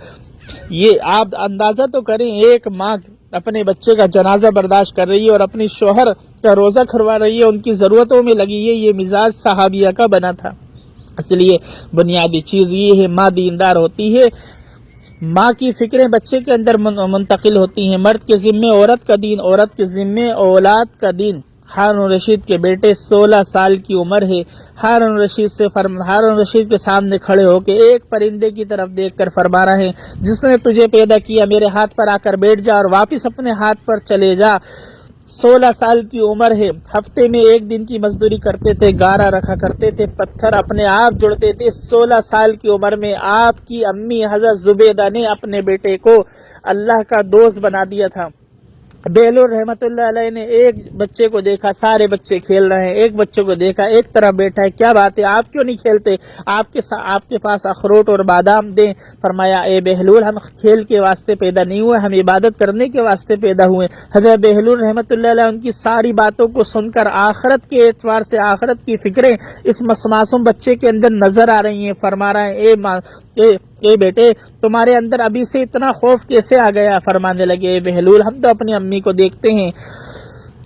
Speaker 1: یہ آپ اندازہ تو کریں، ایک ماں اپنے بچے کا جنازہ برداشت کر رہی ہے اور اپنی شوہر کا روزہ کھلوا رہی ہے، ان کی ضرورتوں میں لگی ہے۔ یہ مزاج صحابیہ کا بنا تھا۔ اس لیے بنیادی چیز یہ ہے، ماں دیندار ہوتی ہے، ماں کی فکریں بچے کے اندر منتقل ہوتی ہیں۔ مرد کے ذمے عورت کا دین، عورت کے ذمے اولاد کا دین۔ ہارون رشید کے بیٹے 16 سال کی عمر ہے، ہارون رشید کے سامنے کھڑے ہو کے ایک پرندے کی طرف دیکھ کر فرما رہے ہیں جس نے تجھے پیدا کیا میرے ہاتھ پر آ کر بیٹھ جا اور واپس اپنے ہاتھ پر چلے جا۔ 16 سال کی عمر ہے، ہفتے میں ایک دن کی مزدوری کرتے تھے، گارا رکھا کرتے تھے، پتھر اپنے آپ جڑتے تھے۔ 16 سال کی عمر میں آپ کی امی حضرت زبیدہ نے اپنے بیٹے کو اللہ کا دوست بنا دیا تھا۔ بہلول رحمت اللہ علیہ نے ایک بچے کو دیکھا، سارے بچے کھیل رہے ہیں، ایک بچے کو دیکھا ایک طرح بیٹھا ہے، کیا بات ہے آپ کیوں نہیں کھیلتے؟ آپ کے پاس اخروٹ اور بادام دیں۔ فرمایا اے بہلول ہم کھیل کے واسطے پیدا نہیں ہوئے، ہم عبادت کرنے کے واسطے پیدا ہوئے۔ حضرت بہلول رحمت اللہ علیہ ان کی ساری باتوں کو سن کر آخرت کے اعتبار سے آخرت کی فکریں اس معصوم بچے کے اندر نظر آ رہی ہیں۔ فرما رہے ہیں اے بیٹے تمہارے اندر ابھی سے اتنا خوف کیسے آ گیا؟ فرمانے لگے اے بہلول ہم تو اپنی امی کو دیکھتے ہیں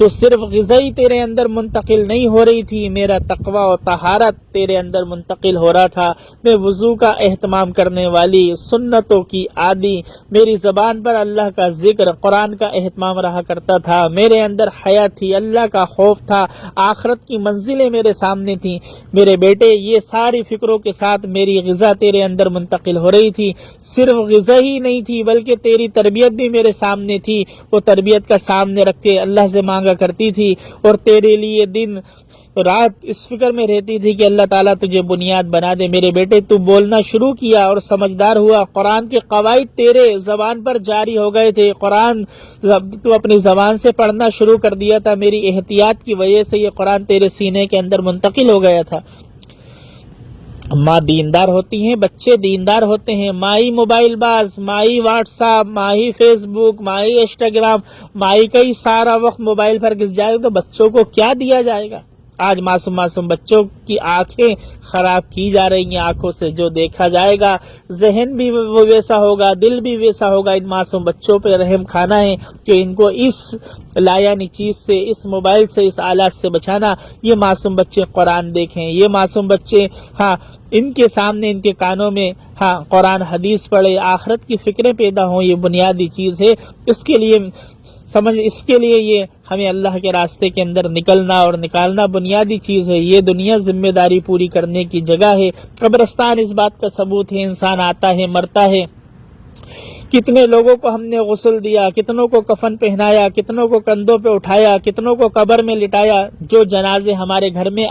Speaker 1: تو صرف غذا ہی تیرے اندر منتقل نہیں ہو رہی تھی، میرا تقوی و طہارت تیرے اندر منتقل ہو رہا تھا۔ میں وضو کا اہتمام کرنے والی، سنتوں کی عادی، میری زبان پر اللہ کا ذکر، قرآن کا اہتمام رہا کرتا تھا، میرے اندر حیا تھی، اللہ کا خوف تھا، آخرت کی منزلیں میرے سامنے تھیں۔ میرے بیٹے یہ ساری فکروں کے ساتھ میری غذا تیرے اندر منتقل ہو رہی تھی۔ صرف غذا ہی نہیں تھی بلکہ تیری تربیت بھی میرے سامنے تھی، وہ تربیت کا سامنے رکھ کے اللہ سے مانگا کرتی تھی، اور تیرے لیے دن رات اس فکر میں رہتی تھی کہ اللہ تعالیٰ تجھے بنیاد بنا دے۔ میرے بیٹے تو بولنا شروع کیا اور سمجھدار ہوا، قرآن کے قواعد تیرے زبان پر جاری ہو گئے تھے، قرآن تو اپنی زبان سے پڑھنا شروع کر دیا تھا، میری احتیاط کی وجہ سے یہ قرآن تیرے سینے کے اندر منتقل ہو گیا تھا۔ ماں دیندار ہوتی ہیں، بچے دیندار ہوتے ہیں، مائی موبائل باز، my WhatsApp, my Facebook, my Instagram, my کا ہی سارا وقت موبائل پر گھس جائے گا تو بچوں کو کیا دیا جائے گا؟ آج معصوم بچوں کی آنکھیں خراب کی جا رہی ہیں، آنکھوں سے جو دیکھا جائے گا ذہن بھی وہ ویسا ہوگا، دل بھی ویسا ہوگا۔ ان معصوم بچوں پہ رحم کھانا ہے کہ ان کو اس لایانی چیز سے، اس موبائل سے، اس آلات سے بچانا۔ یہ معصوم بچے قرآن دیکھیں، یہ معصوم بچے ان کے سامنے، ان کے کانوں میں قرآن حدیث پڑھے، آخرت کی فکریں پیدا ہوں، یہ بنیادی چیز ہے۔ اس کے لیے یہ ہمیں اللہ کے راستے کے اندر نکلنا اور نکالنا بنیادی چیز ہے۔ یہ دنیا ذمہ داری پوری کرنے کی جگہ ہے، قبرستان اس بات کا ثبوت ہے، انسان آتا ہے مرتا ہے۔ کتنے لوگوں کو ہم نے غسل دیا، کتنوں کو کفن پہنایا، کتنوں کو کندھوں پہ اٹھایا، کتنوں کو قبر میں لٹایا۔ جو جنازے ہمارے گھر میں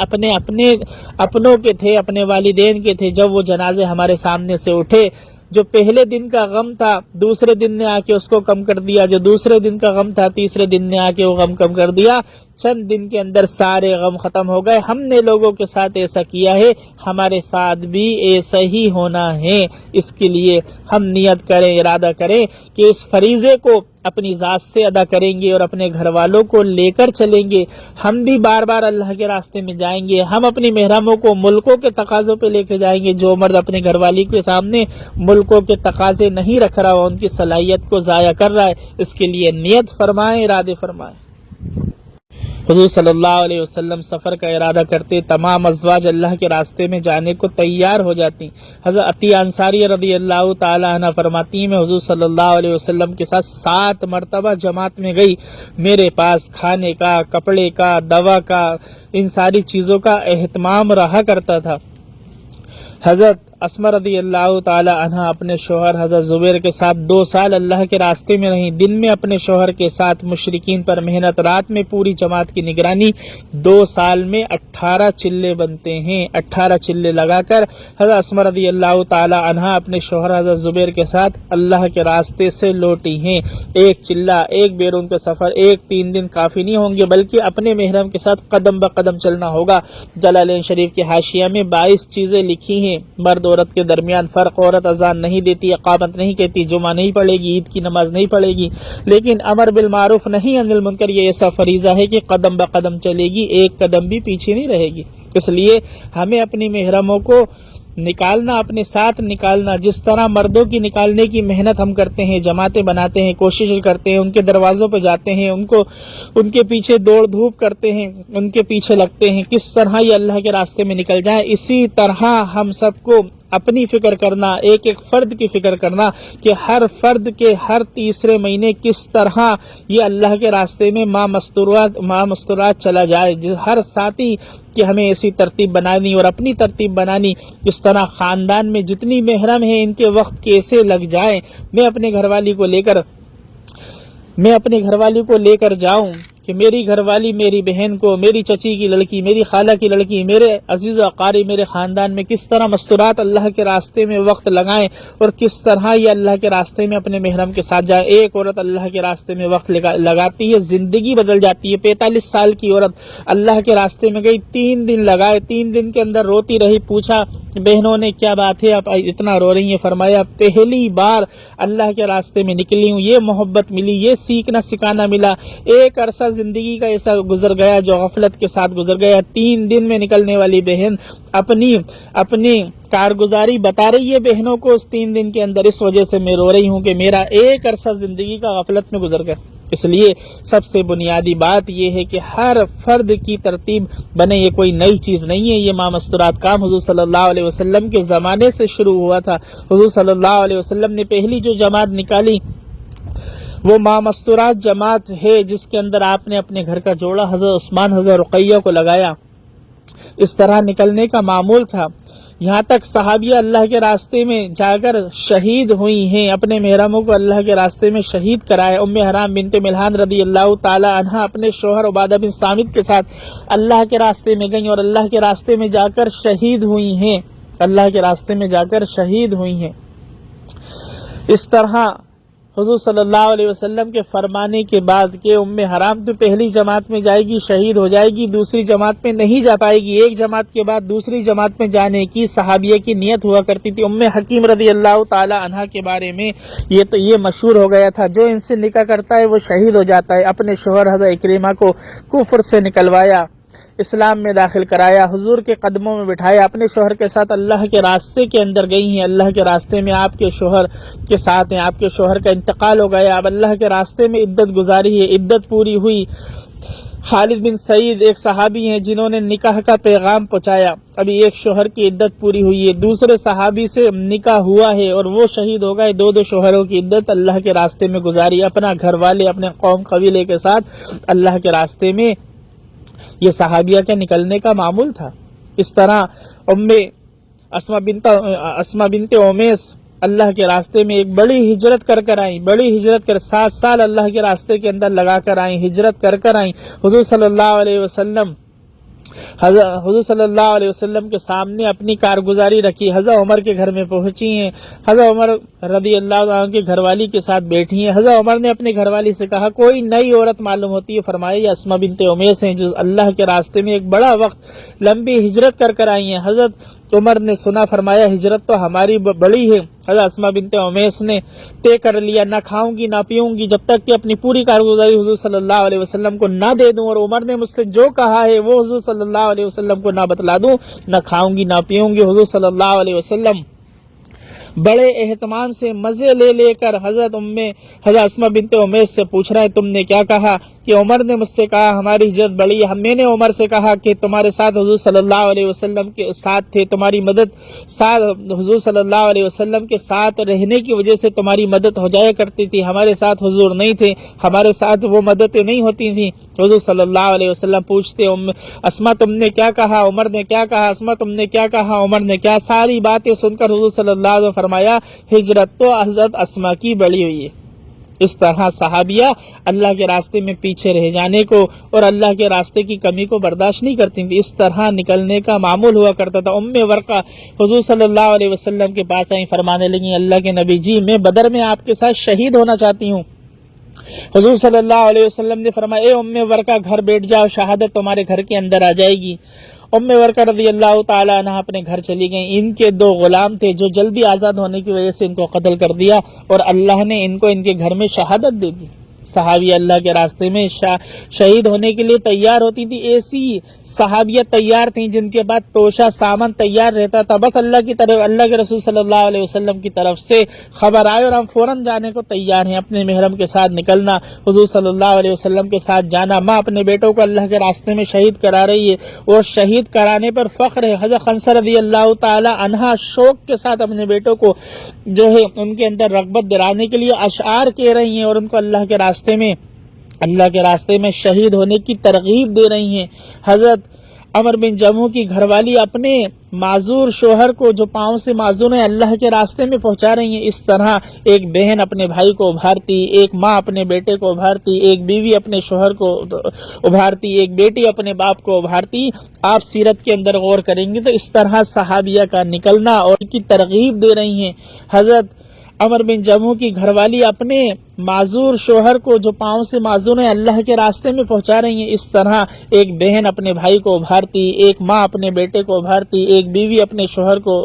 Speaker 1: اپنوں کے تھے، اپنے والدین کے تھے، جب وہ جنازے ہمارے سامنے سے اٹھے، جو پہلے دن کا غم تھا دوسرے دن نے آ کے اس کو کم کر دیا، جو دوسرے دن کا غم تھا تیسرے دن نے آ کے وہ غم کم کر دیا۔ چند دن کے اندر سارے غم ختم ہو گئے۔ ہم نے لوگوں کے ساتھ ایسا کیا ہے، ہمارے ساتھ بھی ایسا ہی ہونا ہے۔ اس کے لیے ہم نیت کریں، ارادہ کریں کہ اس فریضے کو اپنی ذات سے ادا کریں گے اور اپنے گھر والوں کو لے کر چلیں گے۔ ہم بھی بار بار اللہ کے راستے میں جائیں گے، ہم اپنی محرموں کو ملکوں کے تقاضوں پہ لے کے جائیں گے۔ جو مرد اپنے گھر والی کے سامنے ملکوں کے تقاضے نہیں رکھ رہا، وہ ان کی صلاحیت کو ضائع کر رہا ہے، اس کے لیے نیت فرمائیں، ارادے فرمائیں۔ حضور صلی اللہ علیہ وسلم سفر کا ارادہ کرتے، تمام ازواج اللہ کے راستے میں جانے کو تیار ہو جاتی۔ حضرت عطیہ انصاری رضی اللہ تعالی عنہ فرماتی ہیں، میں حضور صلی اللہ علیہ وسلم کے ساتھ 7 مرتبہ جماعت میں گئی، میرے پاس کھانے کا، کپڑے کا، دوا کا، ان ساری چیزوں کا اہتمام رہا کرتا تھا۔ حضرت اسما رضی اللہ تعالی عنہ اپنے شوہر حضرت زبیر کے ساتھ 2 سال اللہ کے راستے میں رہیں، دن میں اپنے شوہر کے ساتھ مشرکین پر محنت، رات میں پوری جماعت کی نگرانی۔ 2 سال میں 18 چلے بنتے ہیں، 18 چلے لگا کر حضرت اسما رضی اللہ تعالی عنہ اپنے شوہر حضرت زبیر کے ساتھ اللہ کے راستے سے لوٹی ہیں۔ ایک چلہ، ایک بیرون کا سفر، 3 دن کافی نہیں ہوں گے، بلکہ اپنے محرم کے ساتھ قدم بقدم چلنا ہوگا۔ جلالین شریف کے حاشیہ میں 22 چیزیں لکھی ہیں۔ مرد عورت کے درمیان فرق، عورت اذان نہیں دیتی، اقامت نہیں کہتی، جمعہ نہیں پڑھے گی، عید کی نماز نہیں پڑھے گی، لیکن امر بالمعروف نہیں عن المنکر، یہ ایسا فریضہ ہے کہ قدم بقدم چلے گی، ایک قدم بھی پیچھے نہیں رہے گی۔ اس لیے ہمیں اپنی محرموں کو نکالنا، اپنے ساتھ نکالنا، جس طرح مردوں کی نکالنے کی محنت ہم کرتے ہیں، جماعتیں بناتے ہیں، کوشش کرتے ہیں، ان کے دروازوں پہ جاتے ہیں، ان کے پیچھے دوڑ دھوپ کرتے ہیں، ان کے پیچھے لگتے ہیں، کس طرح یہ اللہ کے راستے میں نکل جائیں، اسی طرح ہم سب کو اپنی فکر کرنا، ایک ایک فرد کی فکر کرنا کہ ہر فرد کے ہر تیسرے مہینے کس طرح یہ اللہ کے راستے میں ماں مستورات چلا جائے۔ ہر ساتھی کہ ہمیں ایسی ترتیب بنانی اور اپنی ترتیب بنانی، اس طرح خاندان میں جتنی محرم ہیں ان کے وقت کیسے لگ جائیں۔ میں اپنے گھر والی کو لے کر جاؤں کہ میری گھر والی میری بہن کو، میری چچی کی لڑکی، میری خالہ کی لڑکی، میرے عزیز و اقارب، میرے خاندان میں کس طرح مستورات اللہ کے راستے میں وقت لگائیں اور کس طرح یہ اللہ کے راستے میں اپنے محرم کے ساتھ جائیں۔ ایک عورت اللہ کے راستے میں وقت لگاتی ہے، زندگی بدل جاتی ہے۔ 45 سال کی عورت اللہ کے راستے میں گئی، 3 دن لگائے، 3 دن کے اندر روتی رہی۔ پوچھا بہنوں نے کیا بات ہے، آپ اتنا رو رہی ہیں؟ فرمایا پہلی بار اللہ کے راستے میں نکلی ہوں، یہ محبت ملی، یہ سیکھنا سکھانا ملا۔ ایک عرصہ زندگی کا ایسا گزر گیا جو غفلت کے ساتھ گزر گیا۔ 3 دن میں نکلنے والی بہن اپنی کارگزاری بتا رہی ہے بہنوں کو اس 3 دن کے اندر، اس وجہ سے میں رو رہی ہوں کہ میرا ایک عرصہ زندگی کا غفلت میں گزر گیا۔ اس لیے سب سے بنیادی بات یہ ہے کہ ہر فرد کی ترتیب بنے، یہ کوئی نئی چیز نہیں ہے، یہ ماہ مستورات کام حضور صلی اللہ علیہ وسلم کے زمانے سے شروع ہوا تھا۔ حضور صلی اللہ علیہ وسلم نے پہلی جو جماعت نکالی وہ ماہ مستورات جماعت ہے، جس کے اندر آپ نے اپنے گھر کا جوڑا حضرت عثمان حضرت رقیہ کو لگایا۔ اس طرح نکلنے کا معمول تھا، یہاں تک صحابیہ اللہ کے راستے میں جا کر شہید ہوئی ہیں، اپنے محرموں کو اللہ کے راستے میں شہید کرائے۔ ام حرام بنت ملحان رضی اللہ تعالی عنہ اپنے شوہر عبادہ بن صامت کے ساتھ اللہ کے راستے میں گئیں اور اللہ کے راستے میں جا کر شہید ہوئی ہیں، اللہ کے راستے میں جا کر شہید ہوئی ہیں۔ اس طرح حضور صلی اللہ علیہ وسلم کے فرمانے کے بعد کہ ام حرام تو پہلی جماعت میں جائے گی، شہید ہو جائے گی، دوسری جماعت میں نہیں جا پائے گی، ایک جماعت کے بعد دوسری جماعت میں جانے کی صحابیہ کی نیت ہوا کرتی تھی۔ ام حکیم رضی اللہ تعالی عنہ کے بارے میں یہ مشہور ہو گیا تھا، جو ان سے نکاح کرتا ہے وہ شہید ہو جاتا ہے۔ اپنے شوہر حضرت اکرمہ کو کفر سے نکلوایا، اسلام میں داخل کرایا، حضور کے قدموں میں بٹھایا، اپنے شوہر کے ساتھ اللہ کے راستے کے اندر گئی ہیں، اللہ کے راستے میں آپ کے شوہر کے ساتھ ہیں، آپ کے شوہر کا انتقال ہو گیا، اب اللہ کے راستے میں عدت گزاری ہے، عدت پوری ہوئی۔ خالد بن سعید ایک صحابی ہیں جنہوں نے نکاح کا پیغام پہنچایا، ابھی ایک شوہر کی عدت پوری ہوئی ہے، دوسرے صحابی سے نکاح ہوا ہے اور وہ شہید ہو گئے، دو شوہروں کی عدت اللہ کے راستے میں گزاری، اپنا گھر والے اپنے قوم قبیلے کے ساتھ اللہ کے راستے میں یہ صحابیہ کے نکلنے کا معمول تھا۔ اس طرح اسما بنت امیس اللہ کے راستے میں ایک بڑی ہجرت کر آئیں، 7 سال اللہ کے راستے کے اندر لگا کر آئیں، ہجرت کر آئیں۔ حضور صلی اللہ علیہ وسلم کے سامنے اپنی کارگزاری رکھی، حضرت عمر کے گھر میں پہنچی ہیں، حضرت عمر رضی اللہ عنہ کی گھر والی کے ساتھ بیٹھی ہیں۔ حضرت عمر نے اپنے گھر والی سے کہا کوئی نئی عورت معلوم ہوتی ہے، فرمایا یہ اسما بنت امیس ہیں جو اللہ کے راستے میں ایک بڑا وقت لمبی ہجرت کر آئی ہیں۔ حضرت عمر نے سنا، فرمایا ہجرت تو ہماری بڑی ہے۔ حضرت اسما بنت امیس نے طے کر لیا، نہ کھاؤں گی نہ پیوں گی جب تک کہ اپنی پوری کارگزاری حضور صلی اللہ علیہ وسلم کو نہ دے دوں، اور عمر نے مجھ سے جو کہا ہے وہ حضور صلی اللہ علیہ وسلم کو نہ بتلا دوں، نہ کھاؤں گی نہ پیوں گی۔ حضور صلی اللہ علیہ وسلم بڑے اہتمام سے مزے لے کر حضرت اسما بنت امیس سے پوچھ رہے ہیں تم نے کیا کہا؟ کہ عمر نے مجھ سے کہا ہماری ہجرت بڑی ہے، میں نے عمر سے کہا کہ تمہارے ساتھ حضور صلی اللہ علیہ وسلم کے ساتھ تھے، تمہاری مدد حضور صلی اللہ علیہ وسلم کے ساتھ رہنے کی وجہ سے تمہاری مدد ہو جایا کرتی تھی، ہمارے ساتھ حضور نہیں تھے، ہمارے ساتھ وہ مددیں نہیں ہوتی تھیں۔ حضور صلی اللہ علیہ وسلم پوچھتے اسما تم نے کیا کہا؟ عمر نے کیا کہا؟ اسما تم نے کیا کہا؟ عمر نے کیا؟ ساری باتیں سن کر حضور صلی اللہ علیہ وسلم فرمایا ہجرت تو حضرت اسما کی بڑی ہوئی ہے۔ اس طرح صحابیہ اللہ کے راستے میں پیچھے رہ جانے کو اور اللہ کے راستے کی کمی کو برداشت نہیں کرتی تھی، اس طرح نکلنے کا معمول ہوا کرتا تھا۔ ام ورقہ حضور صلی اللہ علیہ وسلم کے پاس آئیں، فرمانے لگیں اللہ کے نبی جی میں بدر میں آپ کے ساتھ شہید ہونا چاہتی ہوں۔ حضور صلی اللہ علیہ وسلم نے فرمایا اے ام ورقہ گھر بیٹھ جاؤ، شہادت تمہارے گھر کے اندر آ جائے گی۔ ام ورقہ رضی اللہ تعالی عنہ اپنے گھر چلی گئیں، ان کے 2 غلام تھے جو جلدی آزاد ہونے کی وجہ سے ان کو قتل کر دیا اور اللہ نے ان کو ان کے گھر میں شہادت دے دی۔ صحابیہ اللہ کے راستے میں شہید ہونے کے لیے تیار ہوتی تھی، ایسی صحابیہ تیار تھیں جن کے بعد توشہ سامان تیار رہتا تھا، بس اللہ کے رسول صلی اللہ علیہ وسلم کی طرف سے خبر آئے اور ہم فوراً جانے کو تیار ہیں، اپنے محرم کے ساتھ نکلنا، حضور صلی اللہ علیہ وسلم کے ساتھ جانا۔ ماں اپنے بیٹوں کو اللہ کے راستے میں شہید کرا رہی ہے اور شہید کرانے پر فخر ہے۔ حضرت خنسہ رضی اللہ تعالی عنہا شوق کے ساتھ اپنے بیٹوں کو جو ہے ان کے اندر رغبت دلانے کے لیے اشعار کہہ رہی ہیں اور ان کو اللہ کے راستے میں شہید ہونے کی ترغیب دے رہی ہیں۔ حضرت عمر بن جموح کی گھر والی اپنے معذور شوہر کو جو پاؤں سے معذور ہیں اللہ کے راستے میں پہنچا رہی ہیں۔ اس طرح ایک بہن اپنے بھائی کو ابھارتی، ایک ماں اپنے بیٹے کو ابھارتی، ایک بیوی اپنے شوہر کو ابھارتی، ایک بیٹی اپنے باپ کو ابھارتی۔ آپ سیرت کے اندر غور کریں گے تو اس طرح صحابیہ کا نکلنا اور ان کی ترغیب دے رہی ہیں۔ حضرت عمر بن جموح کی گھر والی اپنے معذور شوہر کو جو پاؤں سے معذور ہیں اللہ کے راستے میں پہنچا رہی ہیں۔ اس طرح ایک بہن اپنے بھائی کو ابھارتی، ایک ماں اپنے بیٹے کو ابھارتی، ایک بیوی اپنے شوہر کو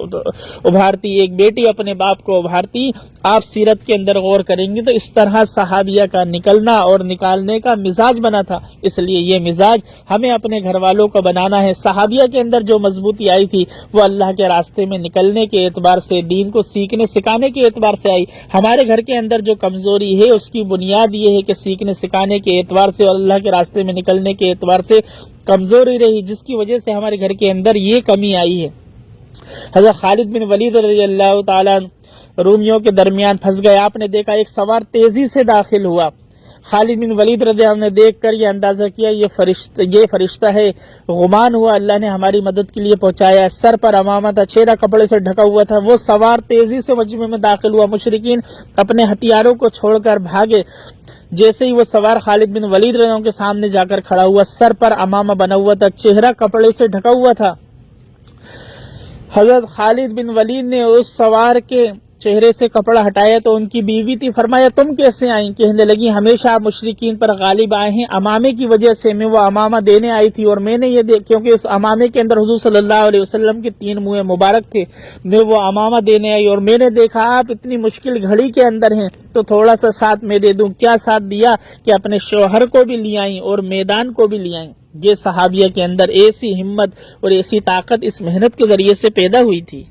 Speaker 1: ابھارتی، ایک بیٹی اپنے باپ کو ابھارتی۔ آپ سیرت کے اندر غور کریں گے تو اس طرح صحابیہ کا نکلنا اور نکالنے کا مزاج بنا تھا، اس لیے یہ مزاج ہمیں اپنے گھر والوں کو بنانا ہے۔ صحابیہ کے اندر جو مضبوطی آئی تھی وہ اللہ کے راستے میں نکلنے کے اعتبار سے، دین کو سیکھنے سکھانے کے اعتبار سے آئی۔ ہمارے گھر کے اندر جو کمزوری ہے ہے اس کی بنیاد یہ ہے کہ سیکھنے سکھانے کے اعتبار سے اور اللہ کے راستے میں نکلنے کے اعتبار سے کمزوری رہی، جس کی وجہ سے ہمارے گھر کے اندر یہ کمی آئی ہے۔ حضرت خالد بن ولید رضی اللہ تعالیٰ رومیوں کے درمیان پھنس گئے۔ آپ نے دیکھا ایک سوار تیزی سے داخل ہوا، خالد بن ولید رضی اللہ عنہ نے دیکھ کر یہ اندازہ کیا یہ فرشتہ ہے، غمان ہوا اللہ نے ہماری مدد کے لیے پہنچایا۔ سر پر عمامہ تھا، چہرہ کپڑے سے ڈھکا ہوا تھا، وہ سوار تیزی سے مجمع میں داخل ہوا۔ مشرکین اپنے ہتھیاروں کو چھوڑ کر بھاگے۔ جیسے ہی وہ سوار خالد بن ولید رضی اللہ عنہ کے سامنے جا کر کھڑا ہوا، سر پر عمامہ بنا ہوا تھا، چہرہ کپڑے سے ڈھکا ہوا تھا۔ حضرت خالد بن ولید نے اس سوار کے چہرے سے کپڑا ہٹایا تو ان کی بیوی تھی، فرمایا تم کیسے آئیں؟ کہنے لگی ہمیشہ آپ مشرکین پر غالب آئے ہیں، امامے کی وجہ سے میں وہ امامہ دینے آئی تھی، اور میں نے یہ کیونکہ اس امامے کے اندر حضور صلی اللہ علیہ وسلم کے 3 منہ مبارک تھے، میں وہ امامہ دینے آئی اور میں نے دیکھا آپ اتنی مشکل گھڑی کے اندر ہیں تو تھوڑا سا ساتھ میں دے دوں۔ کیا ساتھ دیا کہ اپنے شوہر کو بھی لے آئیں اور میدان کو بھی لے آئیں۔ یہ صحابیہ کے اندر ایسی ہمت اور ایسی طاقت اس محنت کے ذریعے سے پیدا ہوئی تھی۔